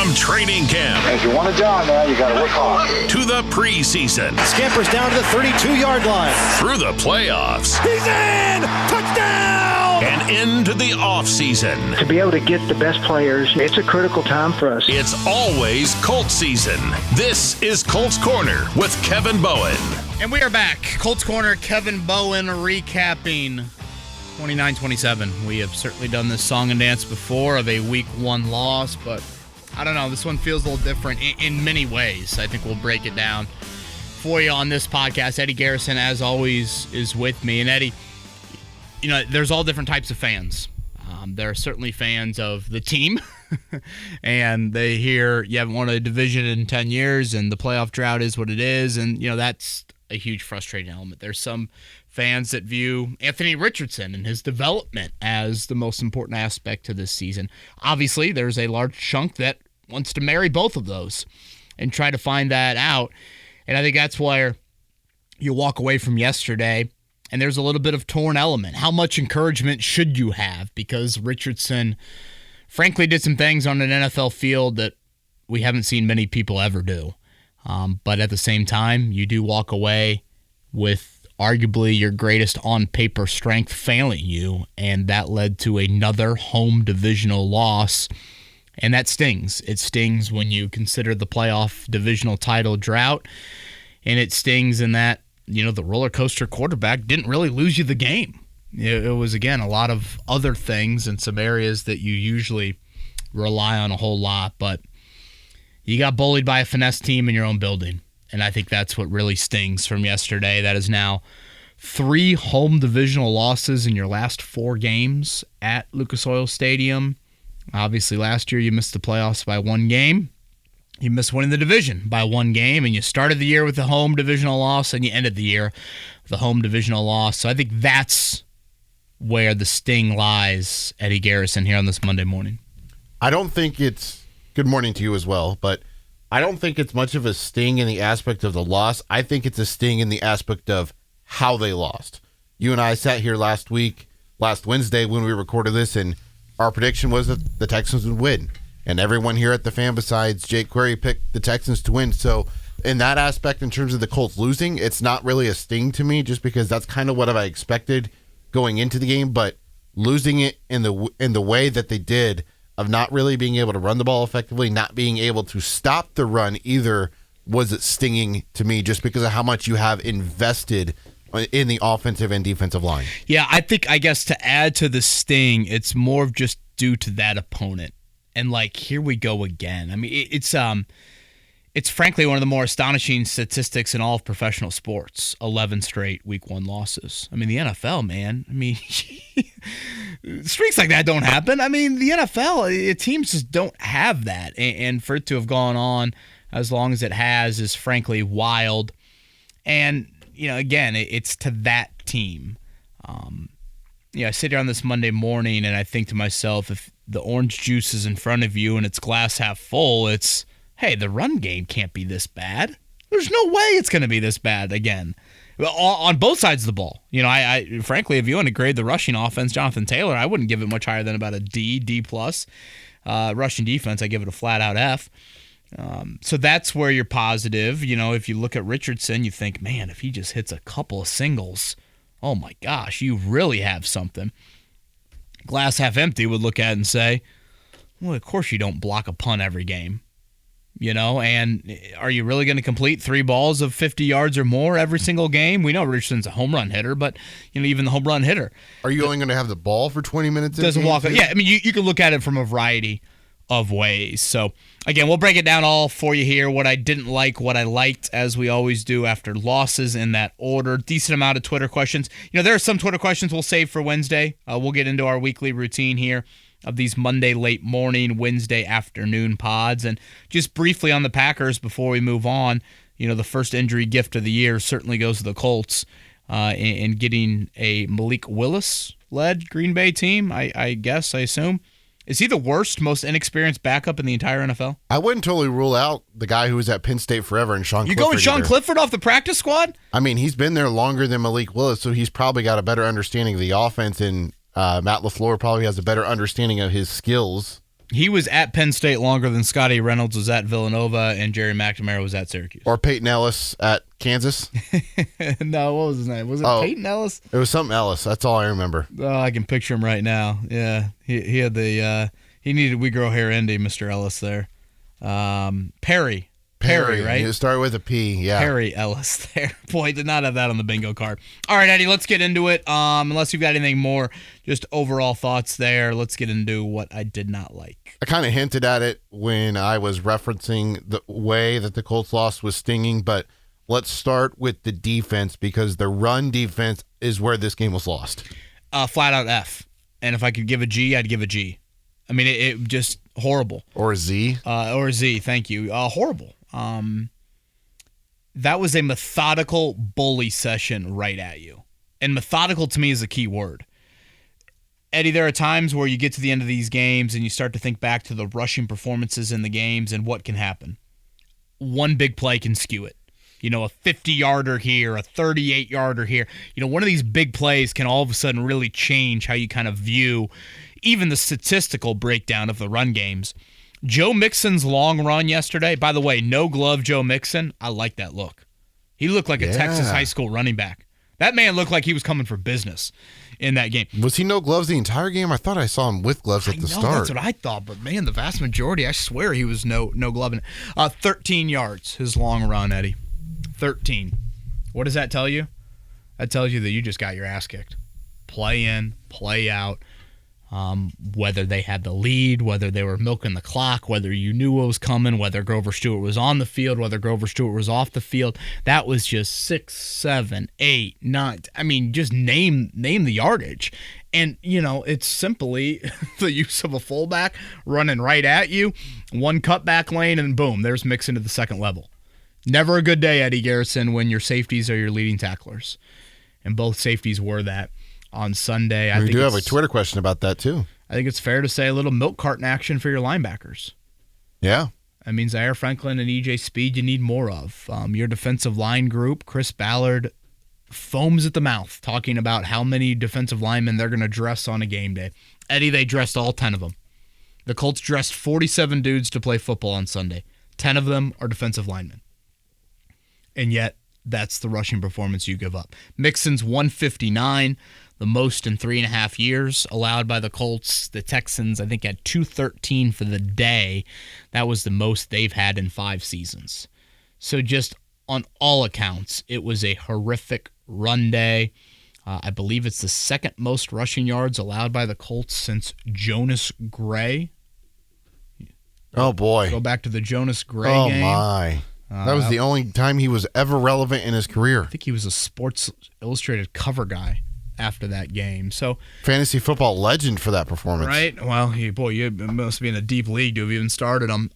From training camp. If you want a job now, you got to work hard. To the preseason. Scampers down to the 32-yard line. Through the playoffs. He's in! Touchdown! And into the offseason. To be able to get the best players, it's a critical time for us. It's always Colts season. This is Colts Corner with Kevin Bowen. And we are back. Colts Corner, Kevin Bowen recapping 29-27. We have certainly done this song and dance before of a week one loss, but I don't know. This one feels a little different in many ways. I think we'll break it down for you on this podcast. Eddie Garrison, as always, is with me. And Eddie, you know, there's all different types of fans. There are certainly fans of the team, and they hear you haven't won a division in 10 years, and the playoff drought is what it is, and, you know, that's a huge frustrating element. There's some fans that view Anthony Richardson and his development as the most important aspect to this season. Obviously, there's a large chunk that wants to marry both of those and try to find that out. And I think that's where you walk away from yesterday, and there's a little bit of torn element. How much encouragement should you have? Because Richardson, frankly, did some things on an NFL field that we haven't seen many people ever do. But at the same time, you do walk away with arguably your greatest on-paper strength failing you, and that led to another home divisional loss, and that stings. It stings when you consider the playoff divisional title drought, and it stings in that, you know, the roller coaster quarterback didn't really lose you the game. It was, again, a lot of other things in some areas that you usually rely on a whole lot, but you got bullied by a finesse team in your own building. And I think that's what really stings from yesterday. That is now 3 home divisional losses in your last 4 games at Lucas Oil Stadium. Obviously, last year you missed the playoffs by 1 game. You missed winning the division by 1 game, and you started the year with a home divisional loss, and you ended the year with a home divisional loss. So I think that's where the sting lies, Eddie Garrison, here on this Monday morning. I don't think it's – good morning to you as well, but – I don't think it's much of a sting in the aspect of the loss. I think it's a sting in the aspect of how they lost. You and I sat here last Wednesday when we recorded this, and our prediction was that the Texans would win. And everyone here at the Fan besides Jake Query picked the Texans to win. So in that aspect, in terms of the Colts losing, it's not really a sting to me just because that's kind of what I expected going into the game. But losing it in the way that they did, of not really being able to run the ball effectively, not being able to stop the run either, was it stinging to me just because of how much you have invested in the offensive and defensive line. Yeah, I guess to add to the sting, it's more of just due to that opponent. And like, here we go again. I mean, it's frankly one of the more astonishing statistics in all of professional sports. 11 straight week 1 losses. I mean, the NFL, man. I mean, streaks like that don't happen. I mean, the NFL, teams just don't have that. And for it to have gone on as long as it has is frankly wild. And, you know, again, it's to that team. I sit here on this Monday morning and I think to myself, if the orange juice is in front of you and it's glass half full, it's, hey, the run game can't be this bad. There's no way it's going to be this bad again. On both sides of the ball. You know, I frankly, if you want to grade the rushing offense, Jonathan Taylor, I wouldn't give it much higher than about a D+. Rushing defense, I give it a flat-out F. So that's where you're positive. You know, if you look at Richardson, you think, man, if he just hits a couple of singles, oh my gosh, you really have something. Glass half empty would look at it and say, well, of course you don't block a punt every game. You know, and are you really going to complete 3 balls of 50 yards or more every single game? We know Richardson's a home run hitter, but, you know, even the home run hitter. Are you only going to have the ball for 20 minutes? Doesn't walk. Yeah, I mean, you can look at it from a variety of ways. So, again, we'll break it down all for you here. What I didn't like, what I liked, as we always do after losses in that order. Decent amount of Twitter questions. You know, there are some Twitter questions we'll save for Wednesday. We'll get into our weekly routine here of these Monday late morning, Wednesday afternoon pods. And just briefly on the Packers before we move on, you know, the first injury gift of the year certainly goes to the Colts in getting a Malik Willis-led Green Bay team, I assume. Is he the worst, most inexperienced backup in the entire NFL? I wouldn't totally rule out the guy who was at Penn State forever and Sean Clifford. You going Sean Clifford off the practice squad? I mean, he's been there longer than Malik Willis, so he's probably got a better understanding of the offense, and Matt LaFleur probably has a better understanding of his skills He was at Penn State longer than Scotty Reynolds was at Villanova and Jerry McNamara was at Syracuse. Or Peyton Ellis at Kansas. No, what was his name? Was it Peyton Ellis? It was something Ellis. That's all I remember. Oh, I can picture him right now. Yeah, he had he needed We Grow Hair Indy, Mr. Ellis there. Perry, right? It started with a P, yeah. Perry Ellis there. Boy, did not have that on the bingo card. All right, Eddie, let's get into it. Unless you've got anything more, just overall thoughts there. Let's get into what I did not like. I kind of hinted at it when I was referencing the way that the Colts loss was stinging, but let's start with the defense because the run defense is where this game was lost. Flat out F. And if I could give a G, I'd give a G. I mean, it just horrible. Or a Z. Or a Z, thank you. Horrible. That was a methodical bully session right at you. And methodical to me is a key word. Eddie, there are times where you get to the end of these games and you start to think back to the rushing performances in the games and what can happen. One big play can skew it. A 50-yarder here, a 38-yarder here. One of these big plays can all of a sudden really change how you kind of view even the statistical breakdown of the run games. Joe Mixon's long run yesterday, by the way, no glove Joe Mixon, I like that look. He looked like a Texas high school running back. That man looked like he was coming for business in that game. Was he no gloves the entire game? I thought I saw him with gloves at the start. That's what I thought, but man, the vast majority, I swear he was no glove in it. 13 yards, his long run, Eddie. 13. What does that tell you? That tells you that you just got your ass kicked. Play in, play out. Whether they had the lead, whether they were milking the clock, whether you knew what was coming, whether Grover Stewart was on the field, whether Grover Stewart was off the field, that was just 6, 7, 8, 9. I mean, just name the yardage. And, it's simply the use of a fullback running right at you, one cutback lane, and boom, there's Mixon to the second level. Never a good day, Eddie Garrison, when your safeties are your leading tacklers. And both safeties were that. On Sunday, we do have a Twitter question about that too. I think it's fair to say a little milk carton action for your linebackers. Yeah. I mean, Zaire Franklin and EJ Speed, you need more of. Your defensive line group, Chris Ballard, foams at the mouth talking about how many defensive linemen they're going to dress on a game day. Eddie, they dressed all 10 of them. The Colts dressed 47 dudes to play football on Sunday. 10 of them are defensive linemen. And yet, that's the rushing performance you give up. Mixon's 159. The most in 3.5 years allowed by the Colts. The Texans, I think, had 213 for the day. That was the most they've had in 5 seasons. So just on all accounts, it was a horrific run day. I believe it's the second most rushing yards allowed by the Colts since Jonas Gray. Oh, boy. Go back to the Jonas Gray game. Oh, my. That was the only time he was ever relevant in his career. I think he was a Sports Illustrated cover guy after that game. So fantasy football legend for that performance. Right? Well, you must be in a deep league to have even started him.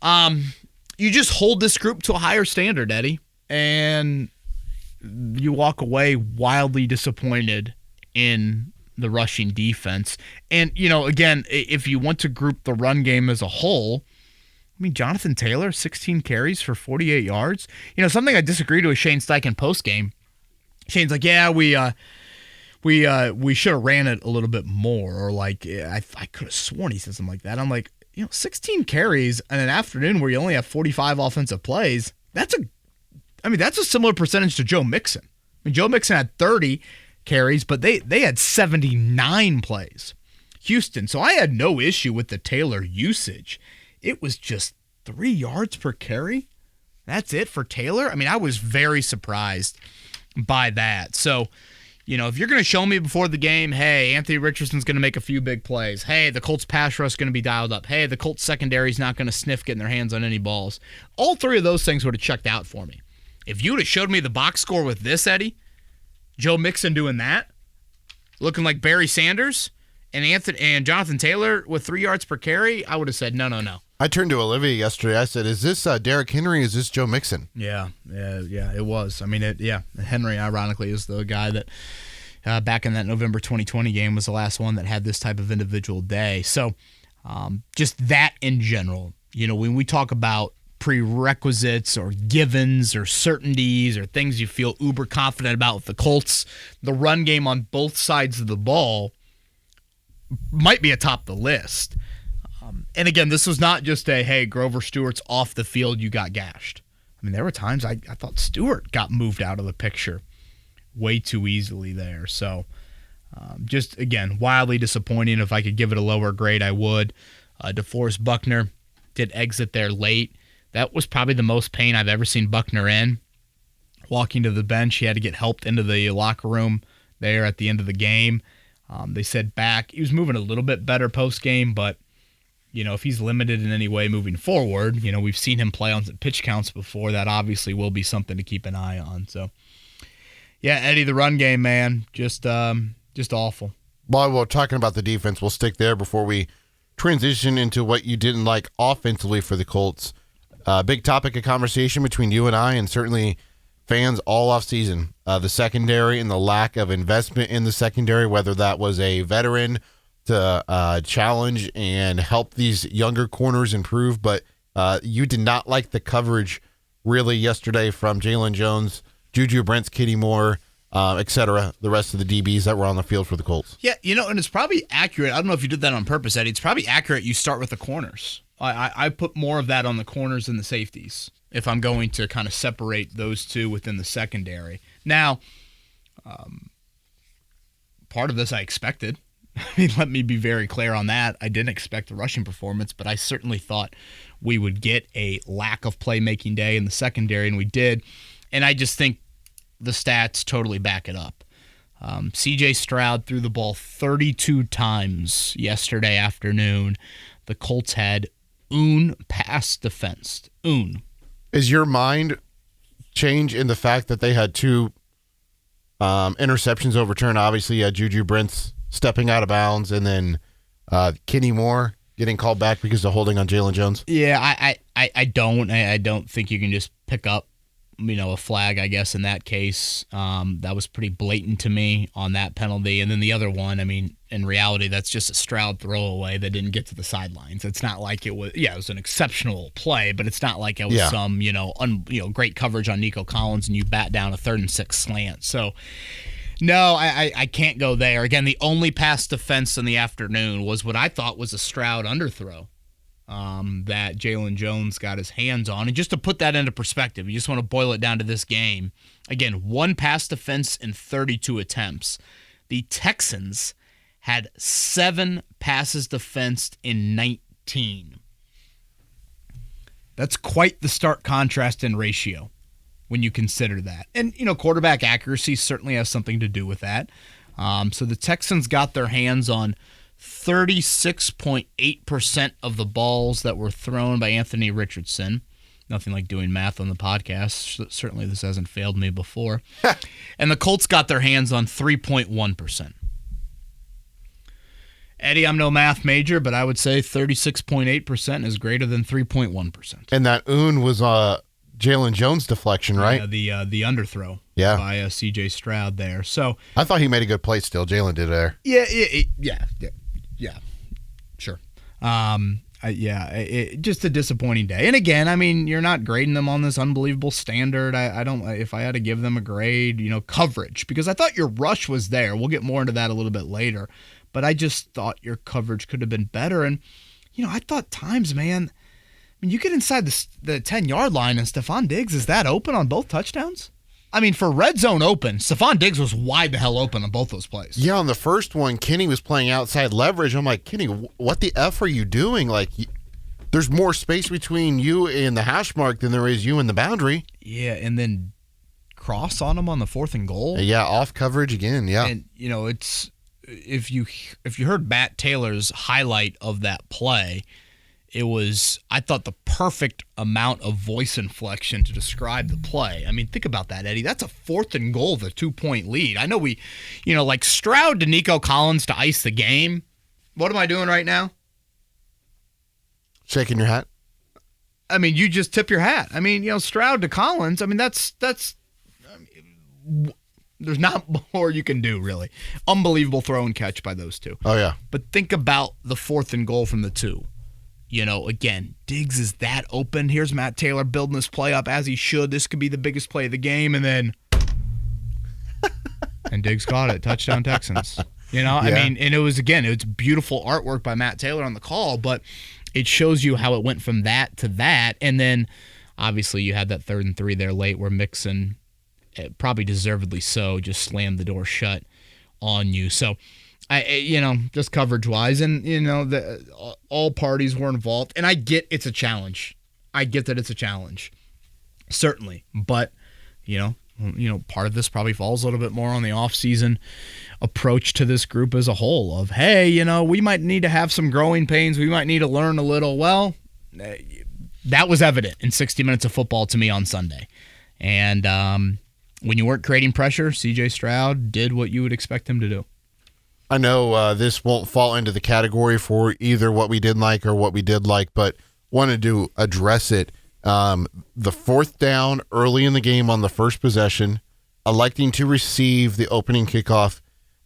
You just hold this group to a higher standard, Eddie, and you walk away wildly disappointed in the rushing defense. And, again, if you want to group the run game as a whole, I mean, Jonathan Taylor, 16 carries for 48 yards. Something I disagreed with Shane Steichen post-game. Shane's like, yeah, we should have ran it a little bit more, or I could have sworn he said something like that. I'm like, 16 carries in an afternoon where you only have 45 offensive plays. That's a similar percentage to Joe Mixon. I mean, Joe Mixon had 30 carries, but they had 79 plays. Houston. So I had no issue with the Taylor usage. It was just 3 yards per carry. That's it for Taylor. I mean, I was very surprised by that. So, if you're going to show me before the game, hey, Anthony Richardson's going to make a few big plays. Hey, the Colts pass rush is going to be dialed up. Hey, the Colts secondary is not going to sniff getting their hands on any balls. All 3 of those things would have checked out for me. If you would have showed me the box score with this, Eddie, Joe Mixon doing that, looking like Barry Sanders, and Jonathan Taylor with 3 yards per carry, I would have said, no. I turned to Olivia yesterday. I said, is this Derrick Henry? Is this Joe Mixon? Yeah, it was. I mean, Henry, ironically, is the guy that back in that November 2020 game was the last one that had this type of individual day. So just that in general, when we talk about prerequisites or givens or certainties or things you feel uber confident about with the Colts, the run game on both sides of the ball might be atop the list. And again, this was not just a, hey, Grover Stewart's off the field, you got gashed. I mean, there were times I thought Stewart got moved out of the picture way too easily there. So just, again, wildly disappointing. If I could give it a lower grade, I would. DeForest Buckner did exit there late. That was probably the most pain I've ever seen Buckner in. Walking to the bench, he had to get helped into the locker room there at the end of the game. They said back. He was moving a little bit better post-game, but if he's limited in any way moving forward, we've seen him play on pitch counts before. That obviously will be something to keep an eye on. So, yeah, Eddie, the run game, man, just awful. While we're talking about the defense, we'll stick there before we transition into what you didn't like offensively for the Colts. Big topic of conversation between you and I, and certainly fans all offseason. The secondary and the lack of investment in the secondary, whether that was a veteran to challenge and help these younger corners improve. But you did not like the coverage really yesterday from Jalen Jones, Juju Brents, Kitty Moore, etc., the rest of the DBs that were on the field for the Colts. Yeah, and it's probably accurate. I don't know if you did that on purpose, Eddie. It's probably accurate you start with the corners. I put more of that on the corners than the safeties if I'm going to kind of separate those two within the secondary. Now, part of this I expected. I mean, let me be very clear on that. I didn't expect the rushing performance, but I certainly thought we would get a lack of playmaking day in the secondary, and we did. And I just think the stats totally back it up. C.J. Stroud threw the ball 32 times yesterday afternoon. The Colts had pass defense. Is your mind change in the fact that they had two interceptions overturned? Obviously, you had Juju Brents stepping out of bounds, and then Kenny Moore getting called back because of holding on Jalen Jones. Yeah, I don't think you can just pick up a flag, I guess, in that case. That was pretty blatant to me on that penalty. And then the other one, I mean, in reality, that's just a Stroud throwaway that didn't get to the sidelines. It's not like it was, it was an exceptional play, but it's not like it was some, great coverage on Nico Collins and you bat down a 3rd and 6 slant. So, no, I can't go there. Again, the only pass defense in the afternoon was what I thought was a Stroud underthrow that Jalen Jones got his hands on. And just to put that into perspective, you just want to boil it down to this game. Again, 1 pass defense in 32 attempts. The Texans had 7 passes defensed in 19. That's quite the stark contrast in ratio when you consider that. And, quarterback accuracy certainly has something to do with that. So the Texans got their hands on 36.8% of the balls that were thrown by Anthony Richardson. Nothing like doing math on the podcast. Certainly this hasn't failed me before. And the Colts got their hands on 3.1%. Eddie, I'm no math major, but I would say 36.8% is greater than 3.1%. And that was Jalen Jones deflection, right? Yeah, the underthrow by C.J. Stroud there. So I thought he made a good play still. Jalen did there. Yeah, sure. Just a disappointing day. And again, I mean, you're not grading them on this unbelievable standard. I don't. If I had to give them a grade, coverage, because I thought your rush was there. We'll get more into that a little bit later. But I just thought your coverage could have been better. And, I thought times, man, I mean, you get inside the 10-yard line and Stephon Diggs is that open on both touchdowns? I mean, for red zone open, Stephon Diggs was wide the hell open on both those plays. Yeah, on the first one, Kenny was playing outside leverage. I'm like, Kenny, what the F are you doing? Like, there's more space between you and the hash mark than there is you and the boundary. Yeah, and then cross on him on the 4th and goal. Yeah, off coverage again, yeah. And, it's if you heard Matt Taylor's highlight of that play, it was, I thought, the perfect amount of voice inflection to describe the play. I mean, think about that, Eddie. That's a 4th and goal, the 2-point lead. I know we, like Stroud to Nico Collins to ice the game. What am I doing right now? Shaking your hat? I mean, you just tip your hat. I mean, Stroud to Collins, I mean, that's there's not more you can do, really. Unbelievable throw and catch by those two. Oh, yeah. But think about the 4th and goal from the 2. Again, Diggs is that open. Here's Matt Taylor building this play up as he should. This could be the biggest play of the game. And then and Diggs caught it. Touchdown Texans. I mean, and it's beautiful artwork by Matt Taylor on the call. But it shows you how it went from that to that. And then obviously you had that 3rd and 3 there late where Mixon, probably deservedly so, just slammed the door shut on you. So, just coverage-wise, and, all parties were involved. And I get it's a challenge. I get that it's a challenge, certainly. But, part of this probably falls a little bit more on the off-season approach to this group as a whole of, hey, we might need to have some growing pains. We might need to learn a little. Well, that was evident in 60 minutes of football to me on Sunday. And when you weren't creating pressure, C.J. Stroud did what you would expect him to do. I know this won't fall into the category for either what we didn't like or what we did like, but wanted to address it. The 4th down early in the game on the first possession, electing to receive the opening kickoff,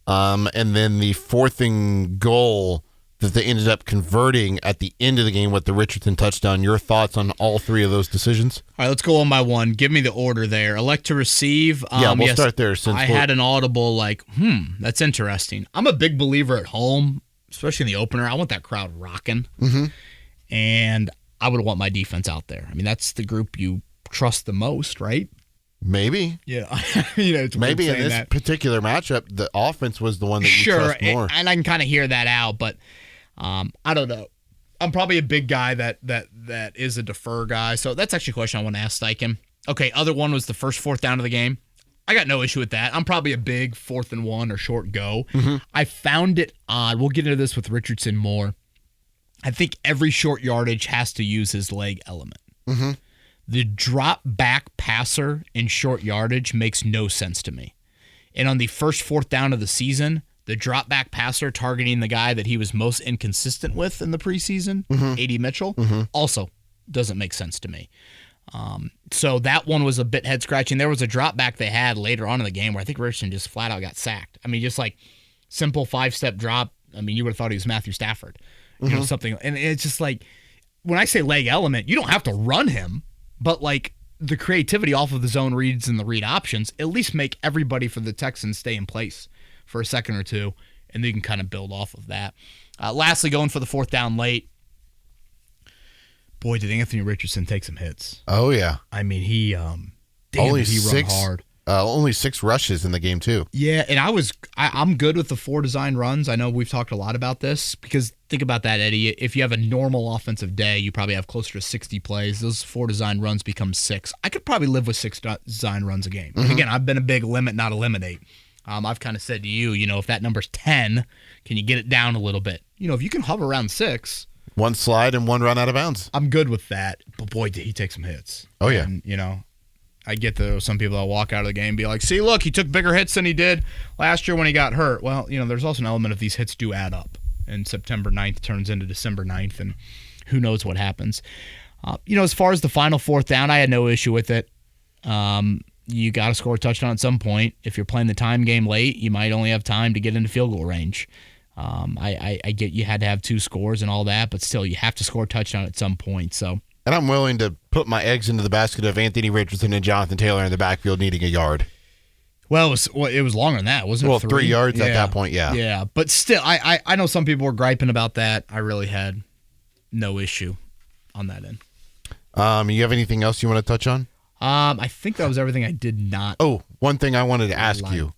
and then the 4th and goal that they ended up converting at the end of the game with the Richardson touchdown. Your thoughts on all 3 of those decisions? All right, let's go one by one. Give me the order there. Elect to receive. We'll start there. Since I had an audible that's interesting. I'm a big believer at home, especially in the opener. I want that crowd rocking. Mm-hmm. And I would want my defense out there. I mean, that's the group you trust the most, right? Maybe. Yeah. It's maybe in this particular matchup, the offense was the one that you trust more. And I can kind of hear that out, but I don't know. I'm probably a big guy that is a defer guy. So that's actually a question I want to ask Steichen. Okay, other one was the first 4th down of the game. I got no issue with that. I'm probably a big 4th and 1 or short go. Mm-hmm. I found it odd. We'll get into this with Richardson more. I think every short yardage has to use his leg element. Mm-hmm. The drop back passer in short yardage makes no sense to me. And on the first 4th down of the season, the drop back passer targeting the guy that he was most inconsistent with in the preseason, A.D. Mitchell, also doesn't make sense to me. So that one was a bit head scratching. There was a drop back they had later on in the game where I think Richardson just flat out got sacked. I mean, just like simple 5-step drop. I mean, you would have thought he was Matthew Stafford, something. And it's just like, when I say leg element, you don't have to run him, but like the creativity off of the zone reads and the read options, at least make everybody for the Texans stay in place for a second or two, and they can kind of build off of that. Lastly, going for the 4th down late, boy, did Anthony Richardson take some hits. Oh, yeah. I mean, he run hard. Only 6 rushes in the game, too. Yeah, and I'm good with the 4 design runs. I know we've talked a lot about this, because think about that, Eddie. If you have a normal offensive day, you probably have closer to 60 plays. Those 4 design runs become 6. I could probably live with 6 design runs a game. And again, I've been a big limit, not eliminate. I've kind of said to you, if that number's 10, can you get it down a little bit? If you can hover around 6. 1 slide and 1 run out of bounds. I'm good with that. But boy, did he take some hits. Oh, yeah. And, I get some people that walk out of the game and be like, see, look, he took bigger hits than he did last year when he got hurt. Well, there's also an element of these hits do add up. And September 9th turns into December 9th, and who knows what happens. As far as the final 4th down, I had no issue with it. You got to score a touchdown at some point. If you're playing the time game late, you might only have time to get into field goal range. I get you had to have 2 scores and all that, but still, you have to score a touchdown at some point. So, and I'm willing to put my eggs into the basket of Anthony Richardson and Jonathan Taylor in the backfield needing a yard. Well, it was longer than that, wasn't it? Well, 3 yards at that point, yeah. Yeah, but still, I know some people were griping about that. I really had no issue on that end. You have anything else you want to touch on? I think that was everything I did not. Oh, one thing I wanted to ask you.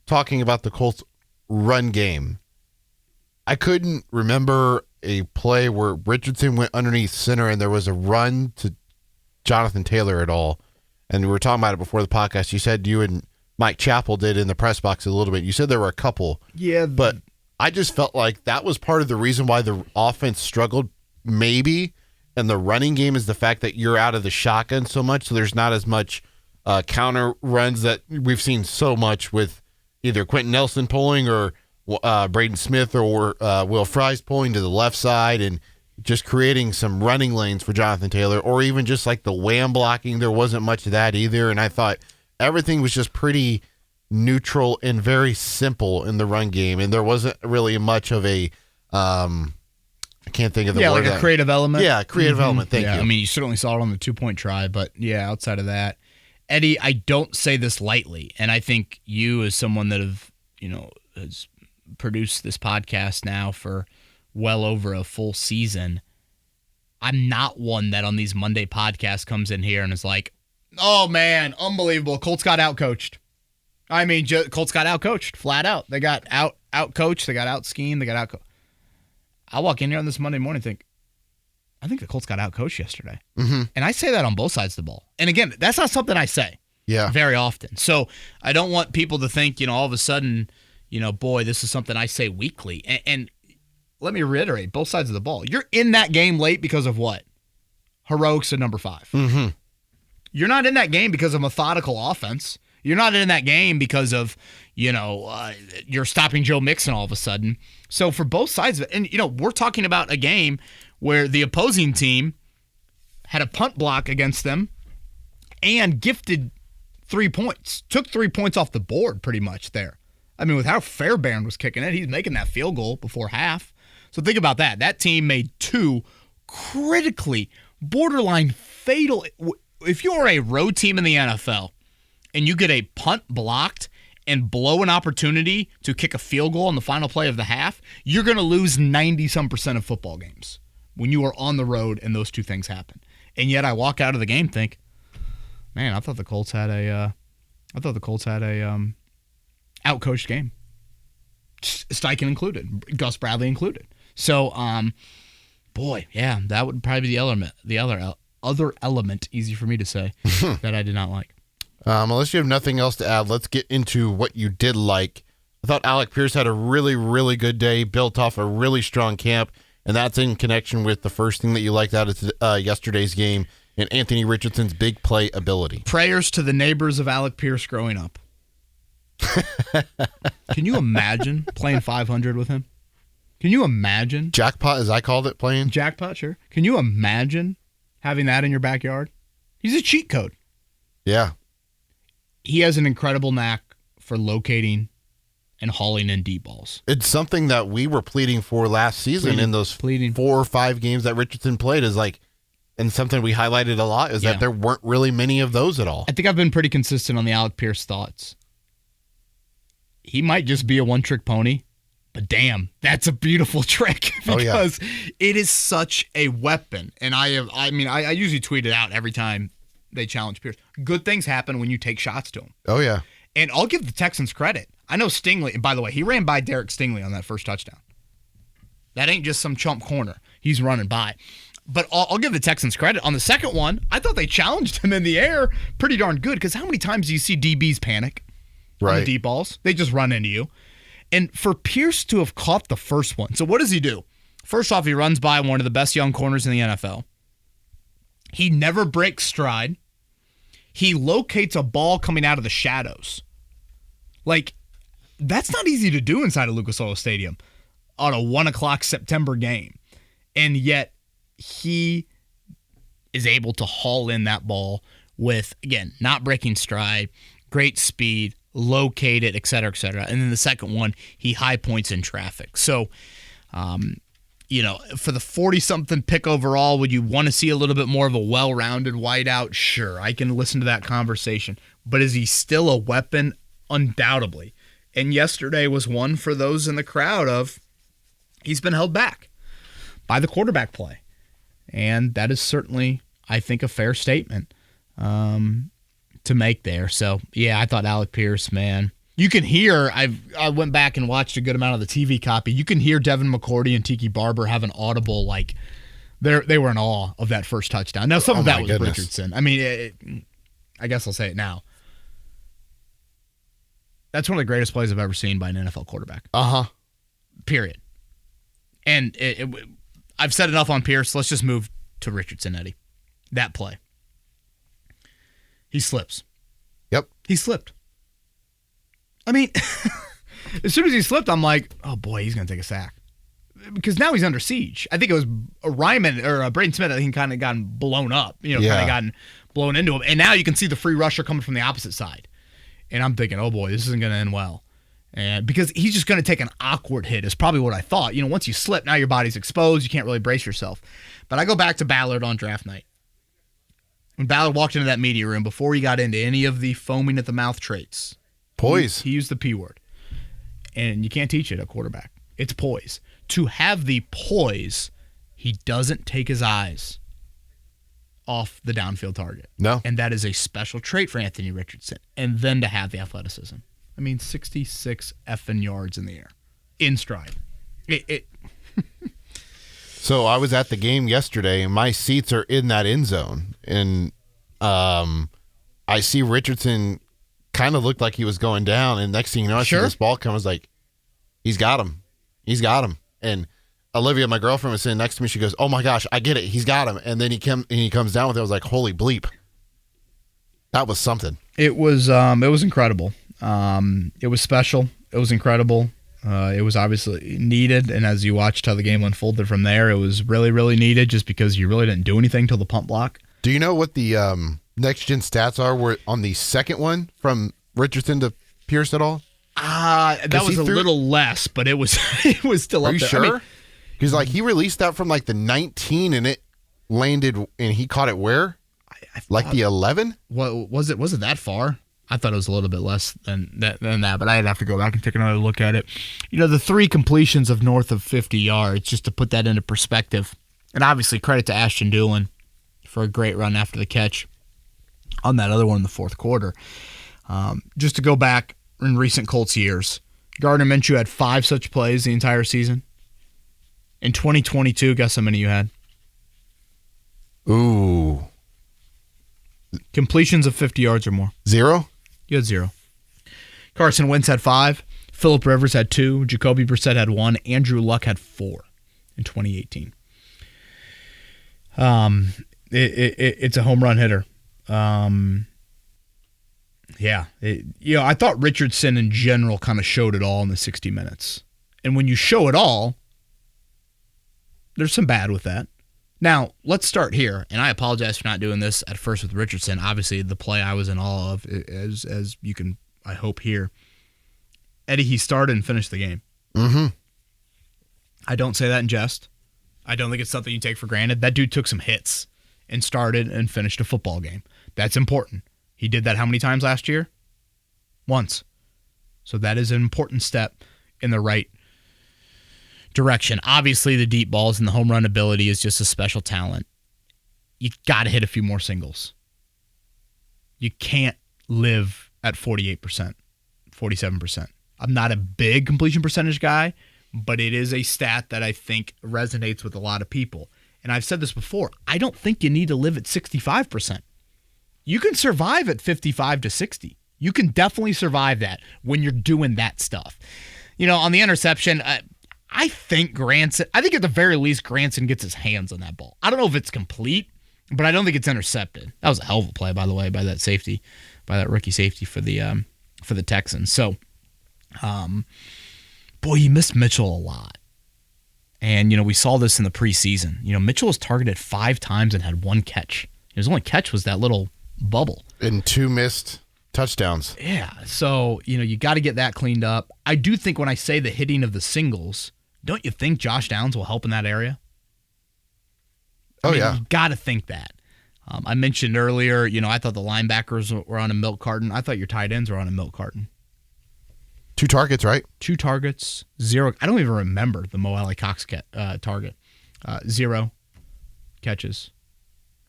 Talking about the Colts run game, I couldn't remember a play where Richardson went underneath center and there was a run to Jonathan Taylor at all. And we were talking about it before the podcast. You said you and Mike Chappell did in the press box a little bit. You said there were a couple. Yeah. But I just felt like that was part of the reason why the offense struggled, maybe. And the running game is the fact that you're out of the shotgun so much, so there's not as much counter runs that we've seen so much with either Quentin Nelson pulling or Braden Smith or Will Fries pulling to the left side and just creating some running lanes for Jonathan Taylor, or even just like the wham blocking. There wasn't much of that either, and I thought everything was just pretty neutral and very simple in the run game, and there wasn't really much of a I can't think of the word. Yeah, like a creative element. Yeah, creative element. Thank you. I mean, you certainly saw it on the 2-point try, but yeah, outside of that, Eddie, I don't say this lightly, and I think you, as someone that has produced this podcast now for well over a full season, I'm not one that on these Monday podcasts comes in here and is like, oh, man, unbelievable. Colts got outcoached. I mean, Colts got outcoached, flat out. They got outcoached. They got out-schemed. They got outcoached. I walk in here on this Monday morning and think, I think the Colts got outcoached yesterday. Mm-hmm. And I say that on both sides of the ball. And again, that's not something I say very often. So I don't want people to think, all of a sudden, boy, this is something I say weekly. And let me reiterate, both sides of the ball. You're in that game late because of what? Heroics at number 5. Mm-hmm. You're not in that game because of methodical offense. You're not in that game because of, you're stopping Joe Mixon all of a sudden. So for both sides of it, and, we're talking about a game where the opposing team had a punt block against them and gifted 3 points. Took 3 points off the board pretty much there. I mean, with how Fairbairn was kicking it, he's making that field goal before half. So think about that. That team made 2 critically, borderline fatal. If you're a road team in the NFL and you get a punt blocked and blow an opportunity to kick a field goal on the final play of the half, you're going to lose 90-some% of football games when you are on the road and those two things happen. And yet I walk out of the game think, man, I thought the Colts had a outcoached game. Steichen included, Gus Bradley included. So, boy, yeah, that would probably be the other element, easy for me to say, that I did not like. Unless you have nothing else to add, let's get into what you did like. I thought Alec Pierce had a really, really good day, built off a really strong camp, and that's in connection with the first thing that you liked out of yesterday's game and Anthony Richardson's big play ability. Prayers to the neighbors of Alec Pierce growing up. Can you imagine playing 500 with him? Can you imagine? Jackpot, as I called it, playing. Jackpot, sure. Can you imagine having that in your backyard? He's a cheat code. Yeah. He has an incredible knack for locating and hauling in deep balls. It's something that we were pleading for last season in those 4 or 5 games that Richardson played is like, and something we highlighted a lot is that there weren't really many of those at all. I think I've been pretty consistent on the Alec Pierce thoughts. He might just be a one-trick pony, but damn, that's a beautiful trick because it is such a weapon. And I usually tweet it out every time they challenge Pierce. Good things happen when you take shots to him. Oh, yeah. And I'll give the Texans credit. I know Stingley, and by the way, he ran by Derek Stingley on that first touchdown. That ain't just some chump corner. He's running by. But I'll give the Texans credit. On the second one, I thought they challenged him in the air pretty darn good because how many times do you see DBs panic on the deep balls? They just run into you. And for Pierce to have caught the first one, so what does he do? First off, he runs by one of the best young corners in the NFL. He never breaks stride. He locates a ball coming out of the shadows. Like, that's not easy to do inside of Lucas Oil Stadium on a 1 o'clock September game. And yet, he is able to haul in that ball with, again, not breaking stride, great speed, locate it, et cetera, et cetera. And then the second one, he high points in traffic. So, for the 40-something pick overall, would you want to see a little bit more of a well-rounded wideout? Sure, I can listen to that conversation. But is he still a weapon? Undoubtedly. And yesterday was one for those in the crowd of he's been held back by the quarterback play. And that is certainly, I think, a fair statement to make there. So, yeah, I thought Alec Pierce, man. You can hear, I went back and watched a good amount of the TV copy. You can hear Devin McCourty and Tiki Barber have an audible, like, they were in awe of that first touchdown. Now, some of that was Richardson. I mean, I guess I'll say it now. That's one of the greatest plays I've ever seen by an NFL quarterback. Uh-huh. Period. And I've said enough on Pierce. Let's just move to Richardson, Eddie. That play. He slips. Yep. He slipped. I mean, as soon as he slipped, I'm like, oh, boy, he's going to take a sack. Because now he's under siege. I think it was Ryman or Braden Smith. I think kind of gotten blown up. Kind of gotten blown into him. And now you can see the free rusher coming from the opposite side. And I'm thinking, oh, boy, this isn't going to end well. And because he's just going to take an awkward hit is probably what I thought. Once you slip, now your body's exposed. You can't really brace yourself. But I go back to Ballard on draft night. When Ballard walked into that media room, before he got into any of the foaming at the mouth traits, poise. He used the P word. And you can't teach it at quarterback. It's poise. to have the poise, he doesn't take his eyes off the downfield target. No. And that is a special trait for Anthony Richardson. And then to have the athleticism. 66 effing yards in the air. In stride. So I was at the game yesterday, and my seats are in that end zone. And I see Richardson kind of looked like he was going down. And next thing you know, I see this ball come. I was like, he's got him. He's got him. And Olivia, my girlfriend, was sitting next to me. She goes, oh, my gosh, I get it. He's got him. And then he comes down with it. I was like, holy bleep. That was something. It was incredible. It was special. It was incredible. It was obviously needed, and as you watched how the game unfolded from there, it was really, really needed just because you really didn't do anything till the punt block. Do you know what the next-gen stats are on the second one from Richardson to Pierce at all? That was a little less, but it was still up there. Are you sure? Because he released that from the 19, and it landed, and he caught it where? The 11? What was it? Was it that far? I thought it was a little bit less than that, but I'd have to go back and take another look at it. The 3 completions of north of 50 yards, just to put that into perspective. And obviously credit to Ashton Doolin for a great run after the catch on that other one in the fourth quarter. Just to go back in recent Colts years, Gardner Minshew had 5 such plays the entire season. In 2022, guess how many you had? Ooh. Completions of 50 yards or more. 0? You had 0. Carson Wentz had 5. Phillip Rivers had 2. Jacoby Brissett had 1. Andrew Luck had 4 in 2018. It's a home run hitter. I thought Richardson in general kind of showed it all in the 60 minutes. And when you show it all, there's some bad with that. Now, let's start here, and I apologize for not doing this at first with Richardson. Obviously, the play I was in awe of, as you can, I hope, hear. Eddie, he started and finished the game. Mm-hmm. I don't say that in jest. I don't think it's something you take for granted. That dude took some hits and started and finished a football game. That's important. He did that how many times last year? Once. So that is an important step in the right direction. Obviously, the deep balls and the home run ability is just a special talent. You got to hit a few more singles. You can't live at 48%, 47%. I'm not a big completion percentage guy, but it is a stat that I think resonates with a lot of people. And I've said this before. I don't think you need to live at 65%. You can survive at 55 to 60. You can definitely survive that when you're doing that stuff. On the interception, I think at the very least, Granson gets his hands on that ball. I don't know if it's complete, but I don't think it's intercepted. That was a hell of a play, by the way, by that rookie safety for the Texans. So, you missed Mitchell a lot. And, we saw this in the preseason. Mitchell was targeted 5 times and had 1 catch. His only catch was that little bubble. And 2 missed touchdowns. Yeah, so, you got to get that cleaned up. I do think when I say the hitting of the singles, don't you think Josh Downs will help in that area? Yeah. You got to think that. I mentioned earlier, I thought the linebackers were on a milk carton. I thought your tight ends were on a milk carton. 2 targets, right? 2 targets, 0. I don't even remember the Mo Alley Cox target. 0 catches.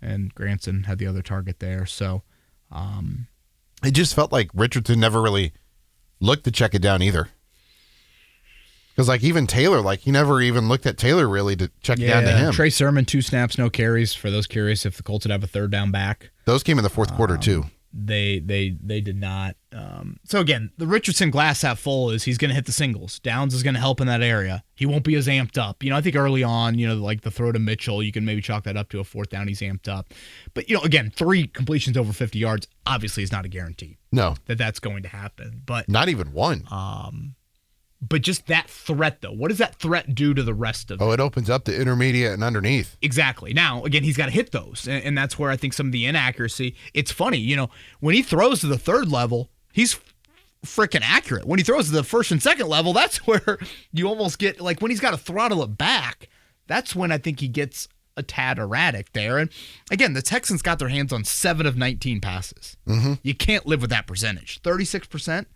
And Granson had the other target there. So, it just felt like Richardson never really looked to check it down either. Because, even Taylor, he never even looked at Taylor really to check it down to him. Trey Sermon, 2 snaps, no carries. For those curious if the Colts would have a third down back. Those came in the fourth quarter, too. They did not. So, again, the Richardson glass half full is he's going to hit the singles. Downs is going to help in that area. He won't be as amped up. I think early on, the throw to Mitchell, you can maybe chalk that up to a 4th down. He's amped up. But, again, 3 completions over 50 yards obviously is not a guarantee. No. That's going to happen. But not even 1. But just that threat, though. What does that threat do to the rest of it? It opens up the intermediate and underneath. Exactly. Now, again, he's got to hit those. And that's where I think some of the inaccuracy, it's funny, when he throws to the 3rd level, he's freaking accurate. When he throws to the 1st and 2nd level, that's where you almost get, when he's got to throttle it back, that's when I think he gets a tad erratic there. And again, the Texans got their hands on 7 of 19 passes. Mm-hmm. You can't live with that percentage. 36%.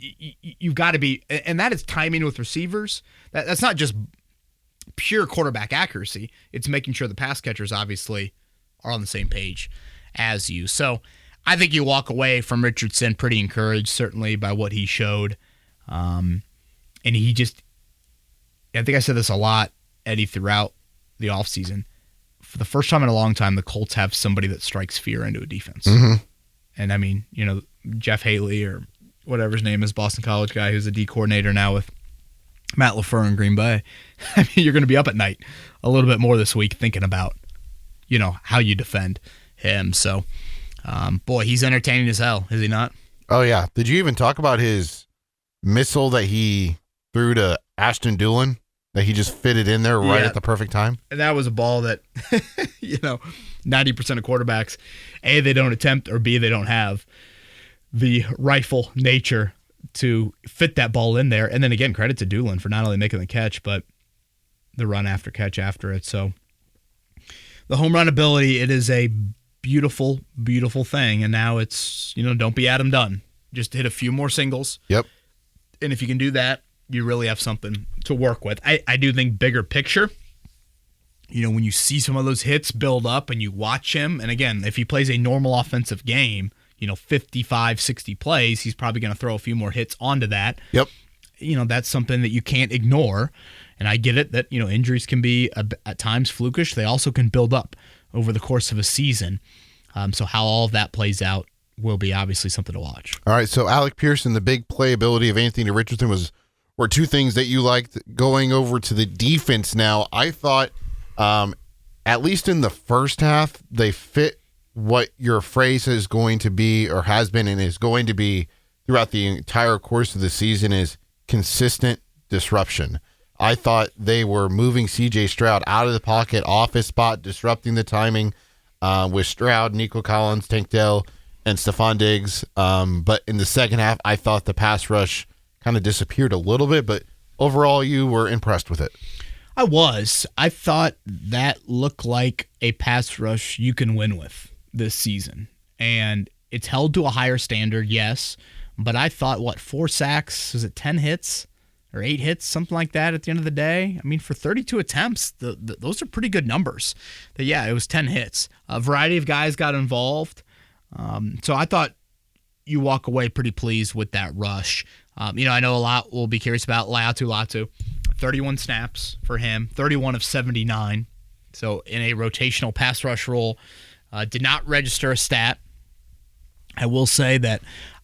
You've got to be, and that is timing with receivers. That's not just pure quarterback accuracy. It's making sure the pass catchers obviously are on the same page as you. So I think you walk away from Richardson pretty encouraged, certainly by what he showed. And he just, I think I said this a lot, Eddie, throughout the offseason. For the first time in a long time, the Colts have somebody that strikes fear into a defense. Mm-hmm. And I mean, Jeff Haley or whatever his name is, Boston College guy who's a D coordinator now with Matt LaFleur in Green Bay. I mean, you're going to be up at night a little bit more this week thinking about, how you defend him. So, boy, he's entertaining as hell, is he not? Oh, yeah. Did you even talk about his missile that he threw to Ashton Dulin? That he just fitted in there right at the perfect time? And that was a ball that, 90% of quarterbacks, A, they don't attempt, or B, they don't have the rifle nature to fit that ball in there. And then again, credit to Dulin for not only making the catch, but the run after catch after it. So the home run ability, it is a beautiful, beautiful thing. And now it's, don't be Adam Dunn. Just hit a few more singles. Yep. And if you can do that, you really have something to work with. I do think bigger picture, when you see some of those hits build up and you watch him, and again, if he plays a normal offensive game, 55, 60 plays, he's probably going to throw a few more hits onto that. Yep. That's something that you can't ignore. And I get it that, injuries can be at times flukish. They also can build up over the course of a season. So how all of that plays out will be obviously something to watch. All right, so Alec Pearson, the big playability of Anthony Richardson were two things that you liked. Going over to the defense now, I thought, at least in the first half, they fit what your phrase is going to be or has been and is going to be throughout the entire course of the season is consistent disruption. I thought they were moving C.J. Stroud out of the pocket, off his spot, disrupting the timing with Stroud, Nico Collins, Tank Dell, and Stephon Diggs. But in the second half, I thought the pass rush kind of disappeared a little bit, but overall you were impressed with it. I was. I thought that looked like a pass rush you can win with this season. And it's held to a higher standard, yes, but I thought, 4 sacks? Was it 10 hits or 8 hits, something like that at the end of the day? I mean, for 32 attempts, those are pretty good numbers. But yeah, it was 10 hits. A variety of guys got involved. So I thought you walk away pretty pleased with that rush. I know a lot will be curious about Latu. 31 snaps for him, 31 of 79. So in a rotational pass rush role, did not register a stat. I will say that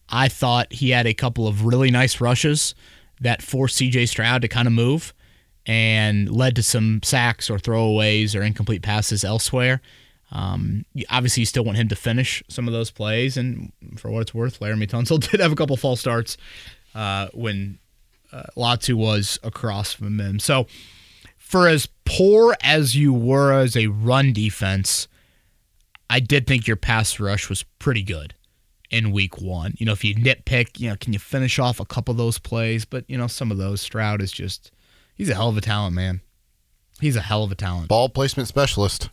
I thought he had a couple of really nice rushes that forced C.J. Stroud to kind of move and led to some sacks or throwaways or incomplete passes elsewhere. Obviously, you still want him to finish some of those plays, and for what it's worth, Laramie Tunsil did have a couple false starts when Latu was across from him. So for as poor as you were as a run defense, I did think your pass rush was pretty good in week 1. If you nitpick, can you finish off a couple of those plays? But, some of those, Stroud is just, he's a hell of a talent, man. He's a hell of a talent. Ball placement specialist.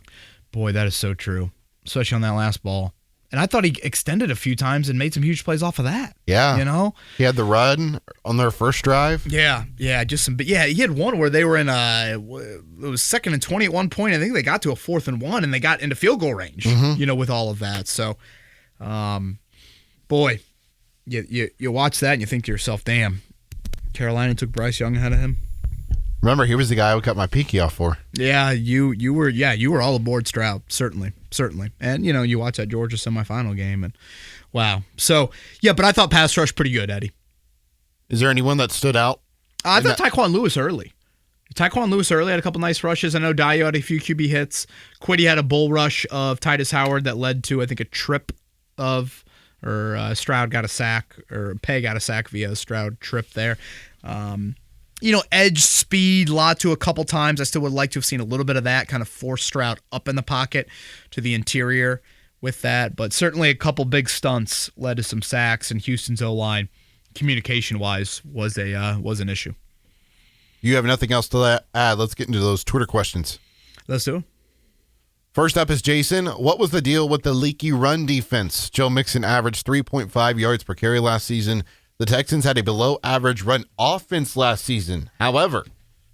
Boy, that is so true, especially on that last ball. And I thought he extended a few times and made some huge plays off of that. Yeah. He had the run on their first drive. Yeah, just some. But yeah, he had one where they were in it was 2nd and 20 at one point. I think they got to a 4th and 1, and they got into field goal range, with all of that. So, boy, you watch that and you think to yourself, damn, Carolina took Bryce Young ahead of him. Remember, he was the guy I would cut my pinky off for. Yeah, you were all aboard Stroud, certainly. And, you watch that Georgia semifinal game, and wow. So, yeah, but I thought pass rush pretty good, Eddie. Is there anyone that stood out? I thought Tyquan Lewis early. Tyquan Lewis early had a couple nice rushes. I know Dio had a few QB hits. Quiddy had a bull rush of Titus Howard that led to, I think, a trip of, or Stroud got a sack, or Pay got a sack via Stroud trip there. Edge speed, Latu a couple times. I still would like to have seen a little bit of that, kind of force Stroud up in the pocket to the interior with that. But certainly a couple big stunts led to some sacks, and Houston's O-line, communication-wise, was an issue. You have nothing else to add. Let's get into those Twitter questions. Let's do it. First up is Jason. What was the deal with the leaky run defense? Joe Mixon averaged 3.5 yards per carry last season. The Texans had a below-average run offense last season. However,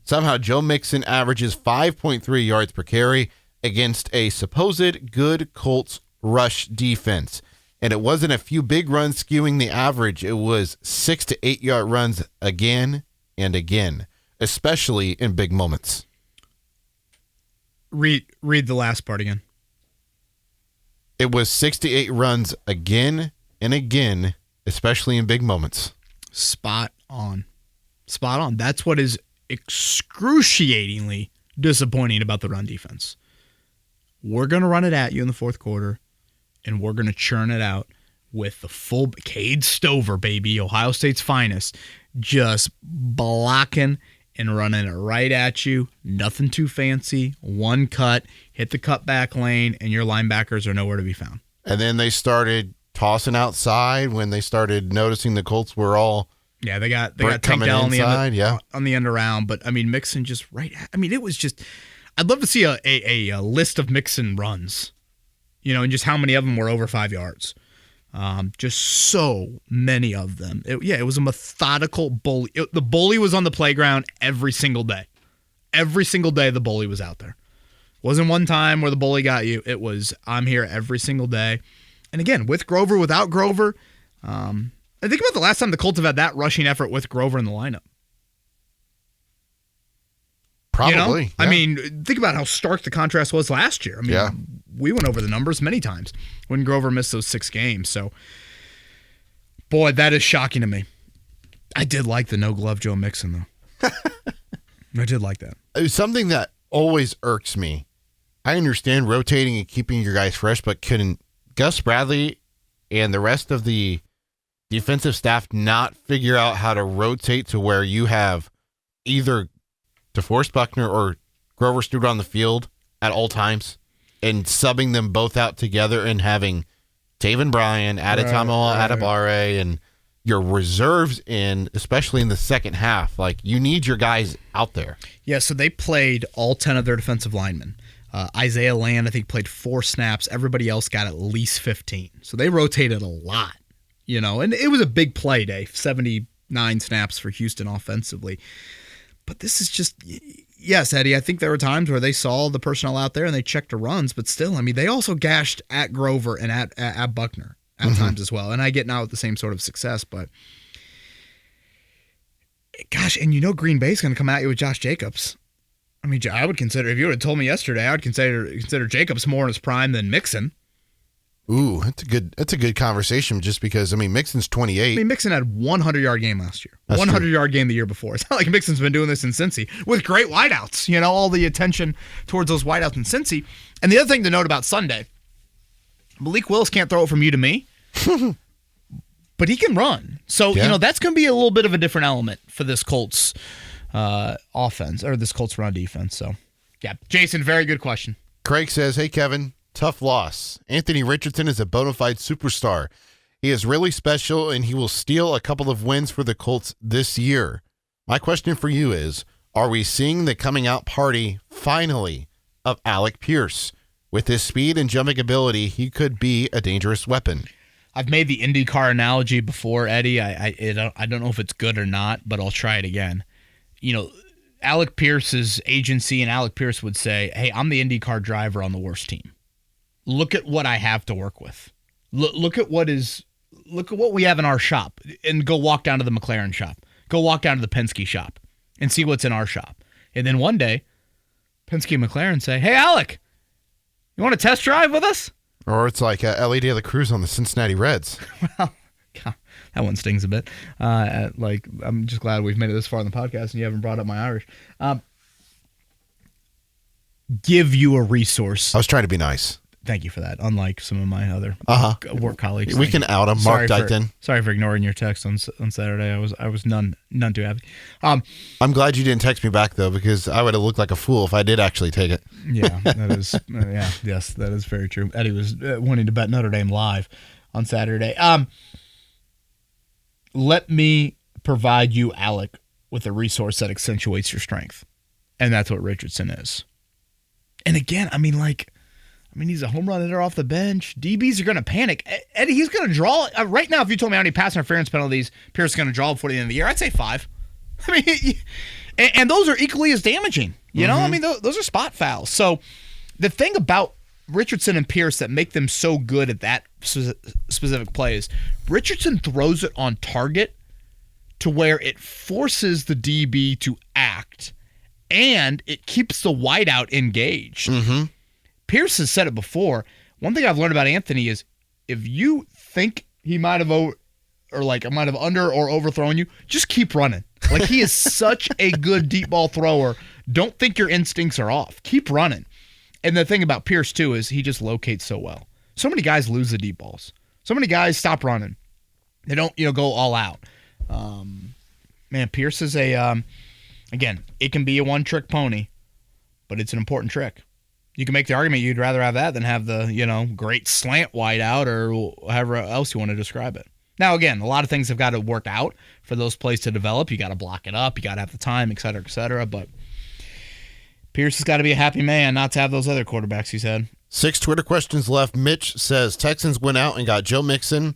Somehow Joe Mixon averages 5.3 yards per carry against a supposed good Colts rush defense. And it wasn't a few big runs skewing the average. It was 6 to 8 yard runs again and again, especially in big moments. Read the last part again. It was 6 to 8 runs again and again, especially in big moments. Spot on. Spot on. That's what is excruciatingly disappointing about the run defense. We're going to run it at you in the fourth quarter, and we're going to churn it out with the full Cade Stover, baby, Ohio State's finest, just blocking and running it right at you. Nothing too fancy. One cut, hit the cutback lane, and your linebackers are nowhere to be found. And then they started tossing outside when they started noticing the Colts were all they got tanked out on the end around. But, I mean, Mixon just it was just – I'd love to see a list of Mixon runs, and just how many of them were over 5 yards. Just so many of them. It was a methodical bully. The bully was on the playground every single day. Every single day the bully was out there. Wasn't one time where the bully got you. It was, I'm here every single day. And again, with Grover, without Grover, I think about the last time the Colts have had that rushing effort with Grover in the lineup. Probably. Yeah. I mean, think about how stark the contrast was last year. I mean, we went over the numbers many times when Grover missed those 6 games. So, boy, that is shocking to me. I did like the no-glove Joe Mixon, though. I did like that. It was something that always irks me. I understand rotating and keeping your guys fresh, but couldn't Gus Bradley and the rest of the defensive staff not figure out how to rotate to where you have either DeForest Buckner or Grover Stewart on the field at all times and subbing them both out together and having Taven Bryan, Adetomo Adebawore, and your reserves in, especially in the second half. Like, you need your guys out there. Yeah, so they played all 10 of their defensive linemen. Isaiah Land, I think, played 4 snaps. Everybody else got at least 15. So they rotated a lot, and it was a big play day, 79 snaps for Houston offensively. But this is just, yes, Eddie, I think there were times where they saw the personnel out there and they checked the runs, but still, I mean, they also gashed at Grover and at Buckner at times as well. And I get now with the same sort of success, but gosh, and Green Bay's going to come at you with Josh Jacobs. I mean, I would consider, if you would have told me yesterday, I would consider Jacobs more in his prime than Mixon. Ooh, that's a good conversation just because, I mean, Mixon's 28. I mean, Mixon had 100-yard game last year. 100-yard game the year before. It's not like Mixon's been doing this in Cincy with great wideouts, all the attention towards those wideouts in Cincy. And the other thing to note about Sunday, Malik Willis can't throw it from you to me, but he can run. So, that's going to be a little bit of a different element for this Colts offense or this Colts run defense. So, yeah, Jason, very good question. Craig says, hey, Kevin. Tough loss. Anthony Richardson is a bona fide superstar. He is really special, and he will steal a couple of wins for the Colts this year. My question for you is, are we seeing the coming out party, finally, of Alec Pierce? With his speed and jumping ability, he could be a dangerous weapon. I've made the IndyCar analogy before, Eddie. I don't know if it's good or not, but I'll try it again. Alec Pierce's agency, and Alec Pierce would say, hey, I'm the IndyCar driver on the worst team. Look at what I have to work with. Look at what we have in our shop, and go walk down to the McLaren shop. Go walk down to the Penske shop and see what's in our shop. And then one day, Penske and McLaren say, hey, Alec, you want to test drive with us? Or it's like Ellie De La Cruz on the Cincinnati Reds. Well, God, that one stings a bit. I'm just glad we've made it this far in the podcast and you haven't brought up my Irish. Give you a resource. I was trying to be nice. Thank you for that. Unlike some of my other work colleagues, we can out him. Mark Dykton. Sorry for ignoring your text on Saturday. I was none too happy. I'm glad you didn't text me back though, because I would have looked like a fool if I did actually take it. Yeah, that is. Yes, that is very true. Eddie was wanting to bet Notre Dame live on Saturday. Let me provide you, Alec, with a resource that accentuates your strength, and that's what Richardson is. And again, he's a home run hitter off the bench. DBs are going to panic. Eddie, he's going to draw. Right now, if you told me how many pass interference penalties Pierce is going to draw before the end of the year, I'd say 5. I mean, And those are equally as damaging. You know, I mean, those are spot fouls. So the thing about Richardson and Pierce that make them so good at that specific play is Richardson throws it on target to where it forces the DB to act, and it keeps the wideout engaged. Pierce has said it before. One thing I've learned about Anthony is if you think he might have under or overthrown you, just keep running. Like, he is such a good deep ball thrower. Don't think your instincts are off. Keep running. And the thing about Pierce, too, is he just locates so well. So many guys lose the deep balls. So many guys stop running. They don't, go all out. Man, Pierce is again, it can be a one-trick pony, but it's an important trick. You can make the argument you'd rather have that than have the, great slant wide out or however else you want to describe it. Now, again, a lot of things have got to work out for those plays to develop. You got to block it up. You got to have the time, et cetera, et cetera. But Pierce has got to be a happy man not to have those other quarterbacks he's had. 6 Twitter questions left. Mitch says Texans went out and got Joe Mixon,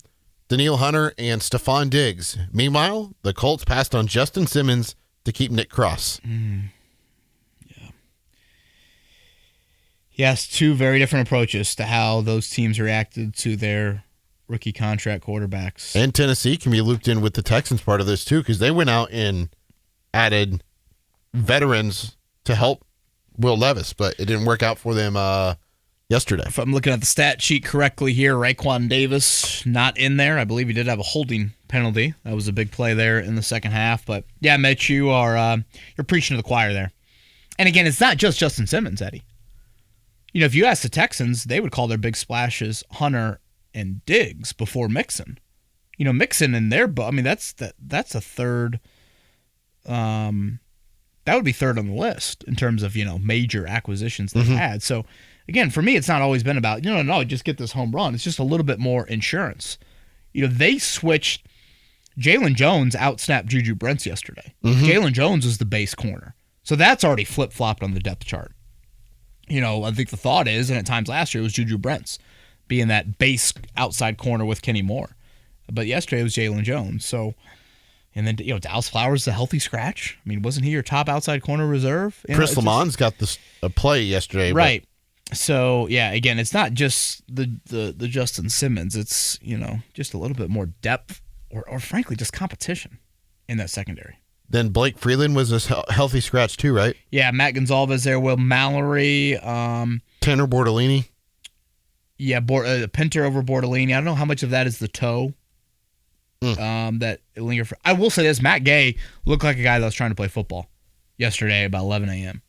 Daniil Hunter, and Stephon Diggs. Meanwhile, the Colts passed on Justin Simmons to keep Nick Cross. Yeah. Yes, 2 very different approaches to how those teams reacted to their rookie contract quarterbacks. And Tennessee can be looped in with the Texans part of this, too, because they went out and added veterans to help Will Levis, but it didn't work out for them yesterday. If I'm looking at the stat sheet correctly here, Raekwon Davis not in there. I believe he did have a holding penalty. That was a big play there in the second half. But yeah, Mitch, you're preaching to the choir there. And again, it's not just Justin Simmons, Eddie. If you ask the Texans, they would call their big splashes Hunter and Diggs before Mixon. Mixon in their, that's a third. That would be third on the list in terms of major acquisitions they've had. So again, for me, it's not always been about just get this home run. It's just a little bit more insurance. They switched. Jalen Jones out-snapped Juju Brents yesterday. Jalen Jones was the base corner, so that's already flip-flopped on the depth chart. I think the thought is, and at times last year it was Juju Brents being that base outside corner with Kenny Moore, but yesterday it was Jalen Jones. So. And then, Dallas Flowers is a healthy scratch. Wasn't he your top outside corner reserve? Chris Lamont's got this play yesterday. Right. So, yeah, again, it's not just the Justin Simmons. It's, just a little bit more depth or frankly, just competition in that secondary. Then Blake Freeland was a healthy scratch too, right? Yeah, Matt Gonzalez there, Will Mallory. Tanner Bordolini. Yeah, Pinter over Bordolini. I don't know how much of that is the toe. That lingered for. I will say this: Matt Gay looked like a guy that was trying to play football yesterday about 11 a.m.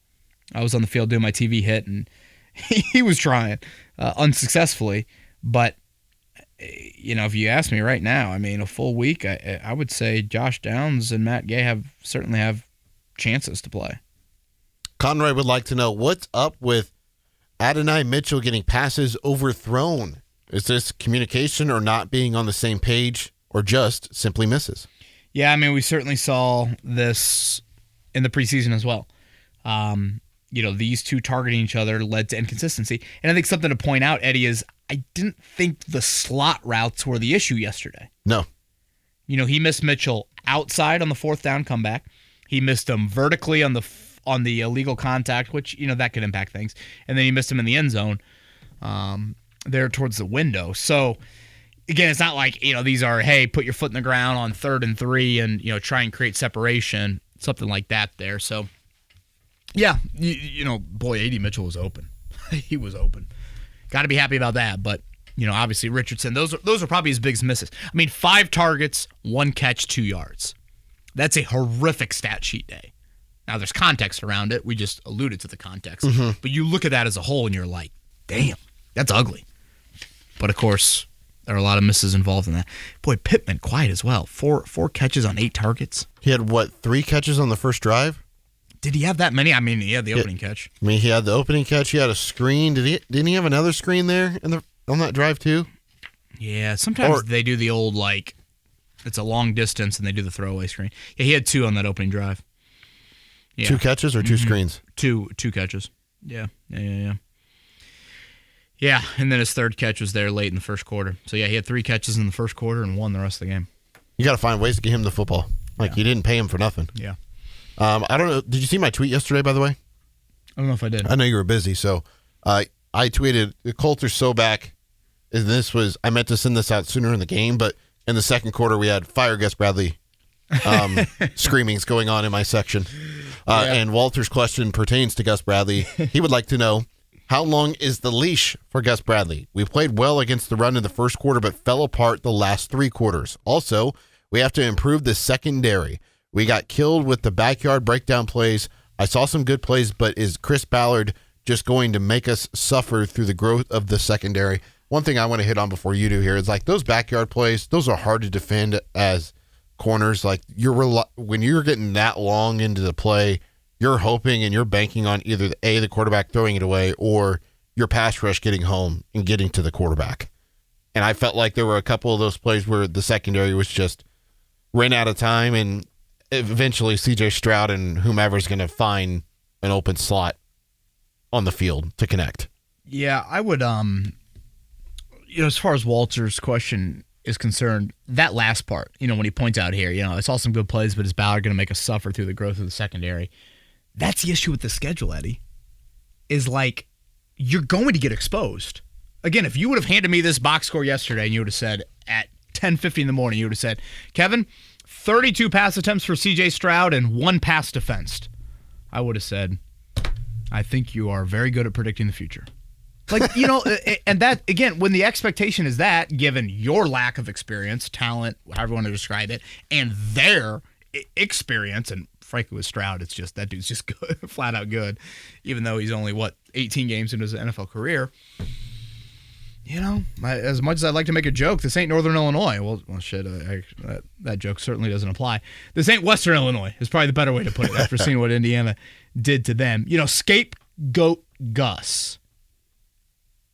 I was on the field doing my TV hit, and he was trying unsuccessfully. But if you ask me right now, a full week, I would say Josh Downs and Matt Gay certainly have chances to play. Conroy would like to know what's up with Adonai Mitchell getting passes overthrown. Is this communication or not being on the same page? Or just simply misses? Yeah, we certainly saw this in the preseason as well. These two targeting each other led to inconsistency. And I think something to point out, Eddie, is I didn't think the slot routes were the issue yesterday. No. He missed Mitchell outside on the 4th down comeback. He missed him vertically on the illegal contact, which, that could impact things. And then he missed him in the end zone there towards the window. So, again, it's not like, these are, hey, put your foot in the ground on 3rd and 3 and, try and create separation, something like that there. So, yeah, boy, A.D. Mitchell was open. He was open. Got to be happy about that. But, obviously Richardson, those are probably his biggest misses. 5 targets, 1 catch, 2 yards. That's a horrific stat sheet day. Now, there's context around it. We just alluded to the context. But you look at that as a whole and you're like, damn, that's ugly. But, of course, there are a lot of misses involved in that. Boy, Pittman quiet as well. 4 catches on 8 targets. He had, 3 catches on the first drive? Did he have that many? He had the opening catch. He had the opening catch. He had a screen. Didn't he have another screen there on that drive too? Yeah, sometimes they do the old, it's a long distance and they do the throwaway screen. Yeah, he had 2 on that opening drive. Yeah. 2 catches or 2 screens? 2 catches. Yeah. Yeah, and then his 3rd catch was there late in the first quarter. So, yeah, he had 3 catches in the first quarter and 1 the rest of the game. You got to find ways to get him the football. You didn't pay him for nothing. Yeah. I don't know. Did you see my tweet yesterday, by the way? I don't know if I did. I know you were busy, so I tweeted, the Colts are so back. And I meant to send this out sooner in the game, but in the second quarter, we had fire Gus Bradley screamings going on in my section. And Walter's question pertains to Gus Bradley. He would like to know, how long is the leash for Gus Bradley? We played well against the run in the first quarter, but fell apart the last 3 quarters. Also, we have to improve the secondary. We got killed with the backyard breakdown plays. I saw some good plays, but is Chris Ballard just going to make us suffer through the growth of the secondary? One thing I want to hit on before you do here is like those backyard plays, those are hard to defend as corners. Like when you're getting that long into the play, you're hoping and you're banking on either the quarterback throwing it away or your pass rush getting home and getting to the quarterback. And I felt like there were a couple of those plays where the secondary was just ran out of time, and eventually CJ Stroud and whomever's going to find an open slot on the field to connect. Yeah, I would as far as Walter's question is concerned, that last part, when he points out here, I saw some good plays, but is Ballard going to make us suffer through the growth of the secondary? That's the issue with the schedule, Eddie, is like you're going to get exposed. Again, if you would have handed me this box score yesterday and you would have said at 10:50 in the morning, you would have said, Kevin, 32 pass attempts for CJ Stroud and 1 pass defensed, I would have said, I think you are very good at predicting the future. Like, and that, again, when the expectation is that, given your lack of experience, talent, however you want to describe it, and their experience, and frankly with Stroud, it's just, that dude's just good, flat out good, even though he's only, 18 games into his NFL career. As much as I'd like to make a joke, this ain't Northern Illinois. Well shit, that joke certainly doesn't apply. This ain't Western Illinois is probably the better way to put it after seeing what Indiana did to them. Scapegoat Gus.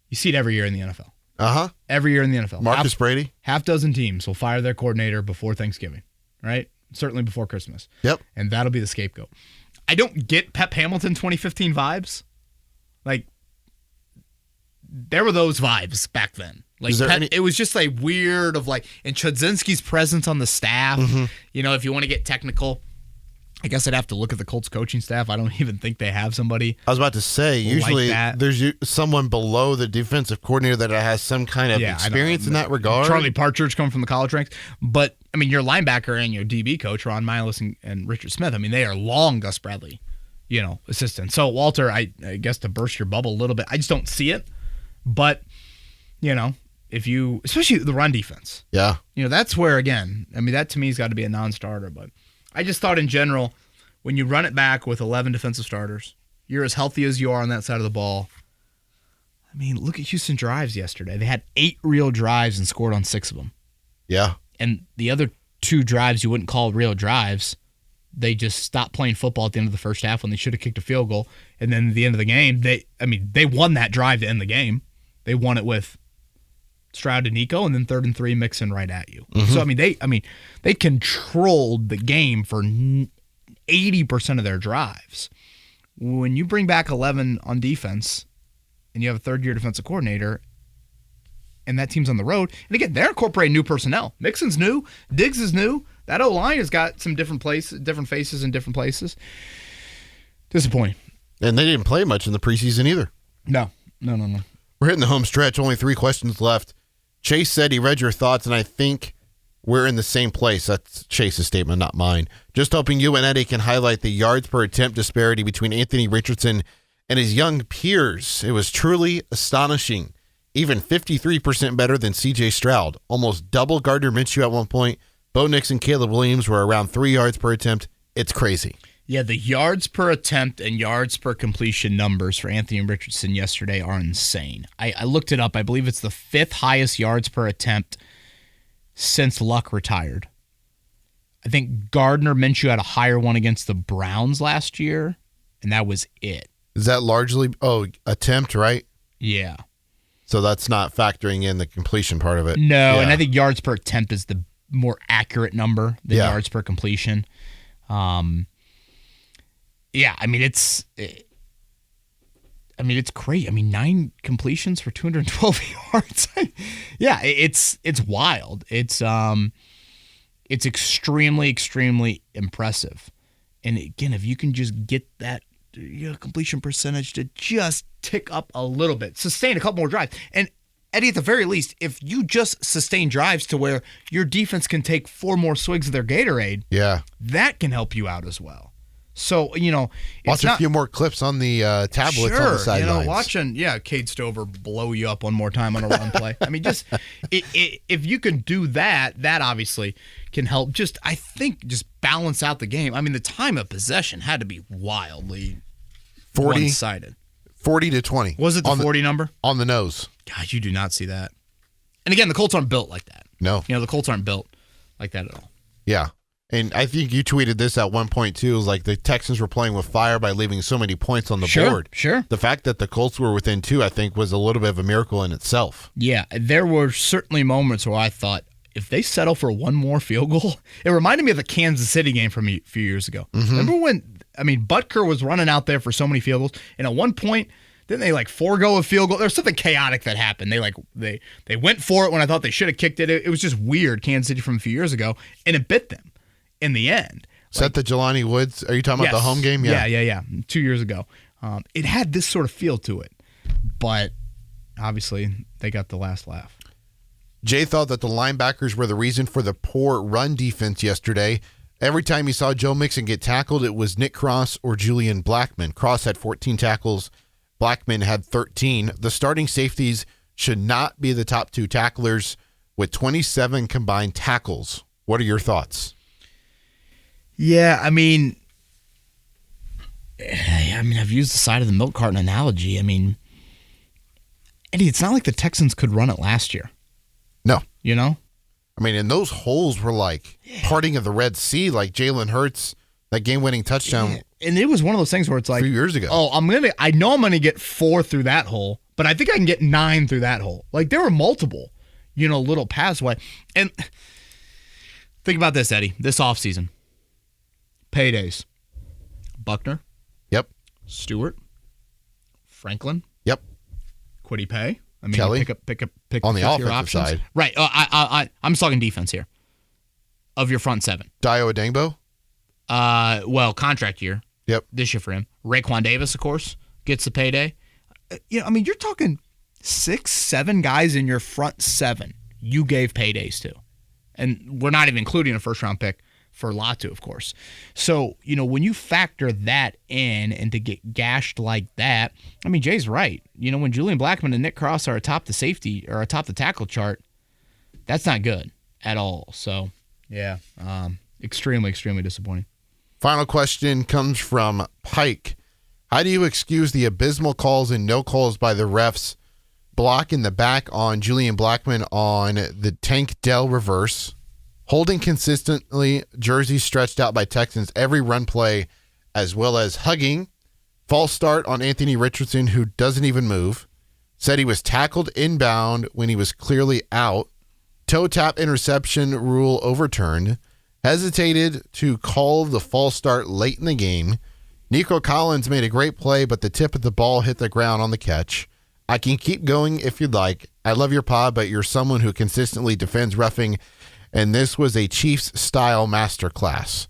You see it every year in the NFL. Uh-huh. Every year in the NFL. Marcus Brady. Half dozen teams will fire their coordinator before Thanksgiving, right? Certainly before Christmas. Yep. And that'll be the scapegoat. I don't get Pep Hamilton 2015 vibes. Like, there were those vibes back then. Like, it was just like weird and Chudzinski's presence on the staff. Mm-hmm. If you want to get technical, I guess I'd have to look at the Colts coaching staff. I don't even think they have somebody. I was about to say, usually there's someone below the defensive coordinator that has some kind of experience in that regard. Charlie Partridge come from the college ranks. But, your linebacker and your DB coach, Ron Miles and Richard Smith, they are long Gus Bradley, assistants. So, Walter, I guess to burst your bubble a little bit, I just don't see it. But, if you, especially the run defense. Yeah. That's where, again, that to me has got to be a non-starter. But I just thought in general, when you run it back with 11 defensive starters, you're as healthy as you are on that side of the ball. Look at Houston drives yesterday. They had 8 real drives and scored on 6 of them. Yeah. And the other 2 drives you wouldn't call real drives. They just stopped playing football at the end of the first half when they should have kicked a field goal. And then at the end of the game, they won that drive to end the game. They won it with Stroud and Nico, and then 3rd and 3 mixing right at you. Mm-hmm. So they controlled the game for 80% of their drives. When you bring back 11 on defense, and you have a 3rd-year defensive coordinator, and that team's on the road, and again, they're incorporating new personnel. Mixon's new, Diggs is new. That O-line has got some different faces in different places. Disappointing. And they didn't play much in the preseason either. No. We're hitting the home stretch. Only 3 questions left. Chase said he read your thoughts, and I think we're in the same place. That's Chase's statement, not mine. Just hoping you and Eddie can highlight the yards per attempt disparity between Anthony Richardson and his young peers. It was truly astonishing. Even 53% better than C.J. Stroud. Almost double Gardner Minshew at one point. Bo Nix and Caleb Williams were around 3 yards per attempt. It's crazy. Yeah, the yards per attempt and yards per completion numbers for Anthony Richardson yesterday are insane. I looked it up. I believe it's the 5th highest yards per attempt since Luck retired. I think Gardner Minshew had a higher one against the Browns last year, and that was it. Is that largely, attempt, right? Yeah. So that's not factoring in the completion part of it. No, and I think yards per attempt is the more accurate number than yards per completion. It's great. 9 completions for 212 yards. It's wild. It's extremely, extremely impressive. And again, if you can just get that completion percentage to just tick up a little bit, sustain a couple more drives. And Eddie, at the very least, if you just sustain drives to where your defense can take 4 more swigs of their Gatorade, that can help you out as well. So, watch a few more clips on the tablets on the sidelines. Watching, Cade Stover blow you up one more time on a run play. I mean, just if you can do that, that obviously can help. Just balance out the game. I mean, the time of possession had to be wildly one-sided. 40-20. Was it the 40 number on the nose? God, you do not see that. And again, the Colts aren't built like that. No, the Colts aren't built like that at all. Yeah. And I think you tweeted this at one point, too. It was like the Texans were playing with fire by leaving so many points on the board. Sure. The fact that the Colts were within 2, I think, was a little bit of a miracle in itself. Yeah, there were certainly moments where I thought, if they settle for one more field goal, it reminded me of the Kansas City game from a few years ago. Mm-hmm. Remember when, Butker was running out there for so many field goals, and at one point, didn't they forego a field goal? There was something chaotic that happened. They went for it when I thought they should have kicked it. It was just weird, Kansas City from a few years ago, and it bit them. In the end. Is that the Jelani Woods? Are you talking about the home game? Yeah. 2 years ago. It had this sort of feel to it, but obviously they got the last laugh. Jay thought that the linebackers were the reason for the poor run defense yesterday. Every time he saw Joe Mixon get tackled, it was Nick Cross or Julian Blackmon. Cross had 14 tackles. Blackmon had 13. The starting safeties should not be the top 2 tacklers with 27 combined tackles. What are your thoughts? Yeah, I've used the side of the milk carton analogy. Eddie, it's not like the Texans could run it last year. No. And those holes were like parting of the Red Sea, like Jalen Hurts, that game-winning touchdown. Yeah. And it was one of those things where it's like, a few years ago. Oh, I know I'm going to get 4 through that hole, but I think I can get 9 through that hole. Like, there were multiple, little paths away. And think about this, Eddie, this offseason. Paydays. Buckner. Yep. Stewart. Franklin. Yep. Quiddy Pay. Kelly. Pick on the your offensive options. side. Right. I'm talking defense here. Of your front 7. Dio Adengbo. Contract year. Yep. This year for him. Raekwon Davis, of course, gets the payday. You're talking 6, 7 guys in your front 7 you gave paydays to. And we're not even including a first-round pick for Latu, of course. So, when you factor that in and to get gashed like that, Jay's right. When Julian Blackmon and Nick Cross are atop the safety or atop the tackle chart, that's not good at all. So, yeah, extremely, extremely disappointing. Final question comes from Pike. How do you excuse the abysmal calls and no calls by the refs? Block in the back on Julian Blackmon on the Tank Dell reverse. Holding consistently, jerseys stretched out by Texans every run play, as well as hugging. False start on Anthony Richardson, who doesn't even move. Said he was tackled inbound when he was clearly out. Toe tap interception rule overturned. Hesitated to call the false start late in the game. Nico Collins made a great play, but the tip of the ball hit the ground on the catch. I can keep going if you'd like. I love your pod, but you're someone who consistently defends roughing, and this was a Chiefs-style masterclass.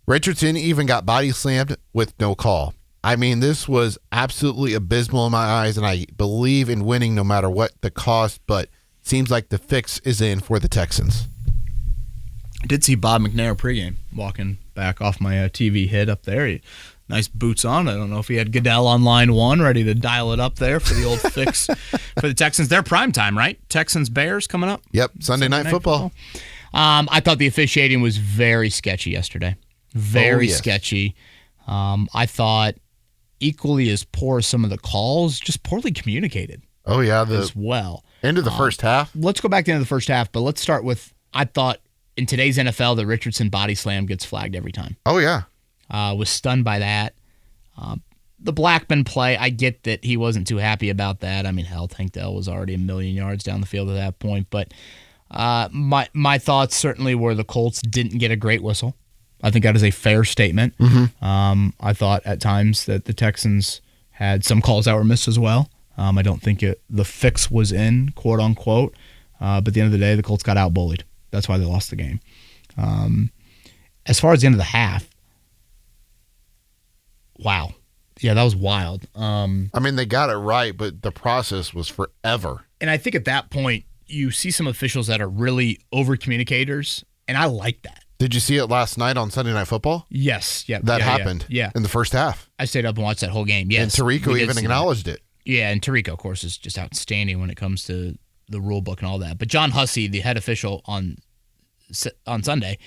Richardson even got body slammed with no call. This was absolutely abysmal in my eyes, and I believe in winning no matter what the cost, but seems like the fix is in for the Texans. I did see Bob McNair pregame walking back off my TV hit up there. Nice boots on. I don't know if he had Goodell on line 1 ready to dial it up there for the old fix for the Texans. They're prime time, right? Texans-Bears coming up? Yep, Sunday night football. I thought the officiating was very sketchy yesterday. Very sketchy. I thought equally as poor as some of the calls, just poorly communicated. Oh, yeah. As well. End of the first half. Let's go back to the end of the first half, but let's start with, I thought in today's NFL, the Richardson body slam gets flagged every time. Oh, yeah. Was stunned by that. The Blackmon play, I get that he wasn't too happy about that. Tank Dell was already a million yards down the field at that point. But my thoughts certainly were the Colts didn't get a great whistle. I think that is a fair statement. Mm-hmm. I thought at times that the Texans had some calls that were missed as well. I don't think the fix was in, quote unquote. But at the end of the day, the Colts got out-bullied. That's why they lost the game. As far as the end of the half, wow. Yeah, that was wild. I mean, they got it right, but the process was forever. And I think at that point, you see some officials that are really over-communicators, and I like that. Did you see it last night on Sunday Night Football? Yes. Yeah, That happened in the first half. I stayed up and watched that whole game, yes. And Tirico even acknowledged it. Yeah, and Tirico, of course, is just outstanding when it comes to the rule book and all that. But John Hussey, the head official on Sunday,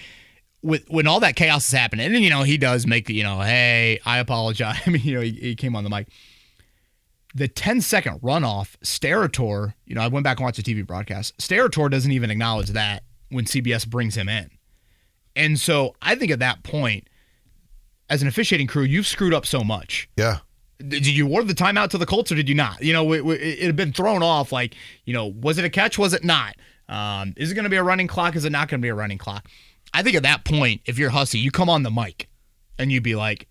when all that chaos is happening, and then, he does make the, hey, I apologize. I mean, he came on the mic. The 10-second runoff, Sterator, I went back and watched the TV broadcast. Sterator doesn't even acknowledge that when CBS brings him in. And so I think at that point, as an officiating crew, you've screwed up so much. Yeah. Did you award the timeout to the Colts or did you not? It had been thrown off like, was it a catch? Was it not? Is it going to be a running clock? Is it not going to be a running clock? I think at that point, if you're Hussey, you come on the mic and you'd be like,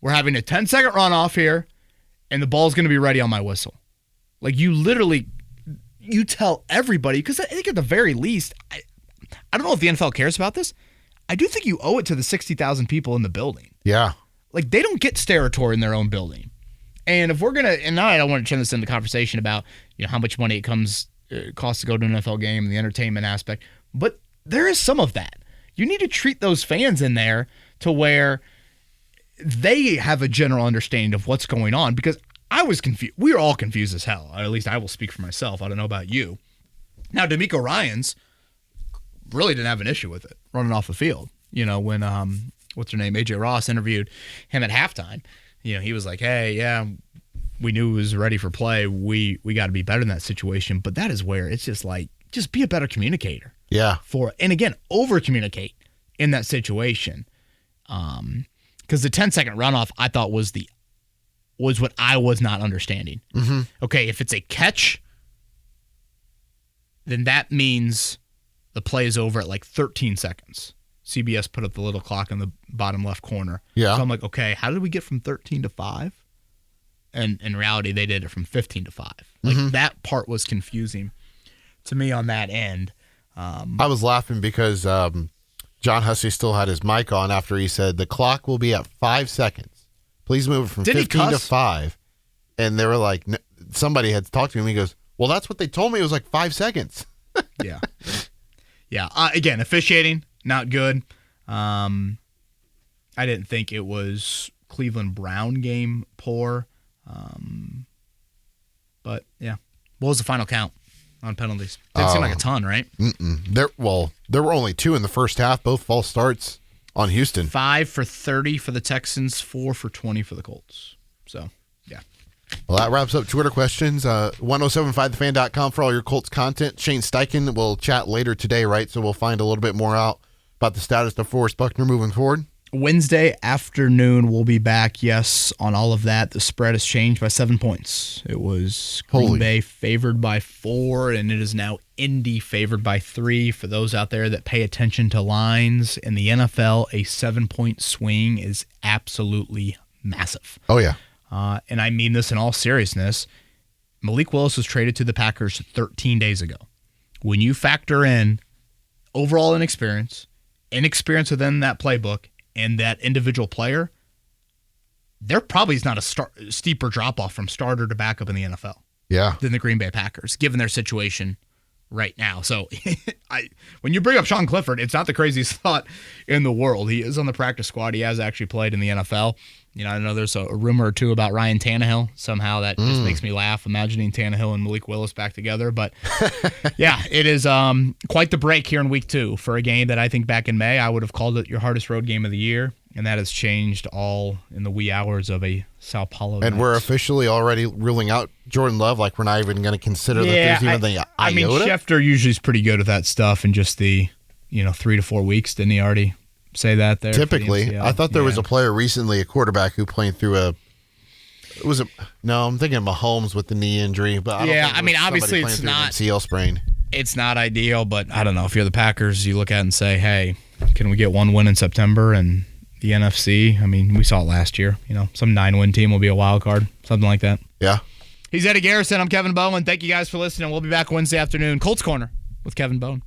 we're having a 10-second runoff here and the ball's going to be ready on my whistle. Like you tell everybody, because I think at the very least, I don't know if the NFL cares about this. I do think you owe it to the 60,000 people in the building. Yeah. Like they don't get Sterator in their own building. And if we're going to, and now I don't want to turn this into conversation about, how much money it costs to go to an NFL game, the entertainment aspect, but there is some of that. You need to treat those fans in there to where they have a general understanding of what's going on, because I was confused. We were all confused as hell. Or at least I will speak for myself. I don't know about you. Now, D'Amico Ryans really didn't have an issue with it running off the field. When what's her name, AJ Ross interviewed him at halftime. He was like, "Hey, yeah, we knew he was ready for play. We got to be better in that situation." But that is where it's just like, just be a better communicator. Yeah. And again, over communicate in that situation. Because the 10-second runoff I thought was what I was not understanding. Mm-hmm. Okay, if it's a catch, then that means the play is over at like 13 seconds. CBS put up the little clock in the bottom left corner. Yeah. So I'm like, okay, how did we get from 13 to 5? And in reality, they did it from 15 to 5. Like that part was confusing to me on that end. I was laughing because John Hussey still had his mic on after he said the clock will be at 5 seconds. Please move it from 15 to 5. And they were like, somebody had talked to him. He goes, well, that's what they told me. It was like 5 seconds. Yeah. Yeah. Again, officiating, not good. I didn't think it was Cleveland Brown game poor. But, yeah. What was the final count on penalties? Didn't seem like a ton, right? There were only 2 in the first half, both false starts on Houston. 5 for 30 for the Texans, 4 for 20 for the Colts. So, yeah. Well, that wraps up Twitter questions. 1075thefan.com for all your Colts content. Shane Steichen will chat later today, right? So we'll find a little bit more out about the status of Forrest Buckner moving forward. Wednesday afternoon, we'll be back, yes, on all of that. The spread has changed by 7 points. It was Green Bay favored by 4, and it is now Indy favored by 3. For those out there that pay attention to lines, in the NFL, a 7-point swing is absolutely massive. Oh, yeah. And I mean this in all seriousness. Malik Willis was traded to the Packers 13 days ago. When you factor in overall inexperience within that playbook, and that individual player, there probably is not a steeper drop-off from starter to backup in the NFL than the Green Bay Packers, given their situation right now. So when you bring up Sean Clifford, it's not the craziest thought in the world. He is on the practice squad. He has actually played in the NFL. I know there's a rumor or two about Ryan Tannehill. Somehow that just makes me laugh, imagining Tannehill and Malik Willis back together. But, yeah, it is quite the break here in week 2 for a game that I think back in May I would have called it your hardest road game of the year, and that has changed all in the wee hours of a Sao Paulo night. And we're officially already ruling out Jordan Love, like we're not even going to consider that there's even the iota? I mean, Schefter usually is pretty good at that stuff in just the 3 to 4 weeks. Didn't he already say that there? Typically. I thought there was a player recently, a quarterback, who played through I'm thinking of Mahomes with the knee injury. But I mean, obviously it's not MCL sprain. It's not ideal, but I don't know. If you're the Packers, you look at it and say, hey, can we get one win in September? And the NFC, I mean, we saw it last year. Some 9-win team will be a wild card, something like that. Yeah. He's Eddie Garrison. I'm Kevin Bowen. Thank you guys for listening. We'll be back Wednesday afternoon. Colts Corner with Kevin Bowen.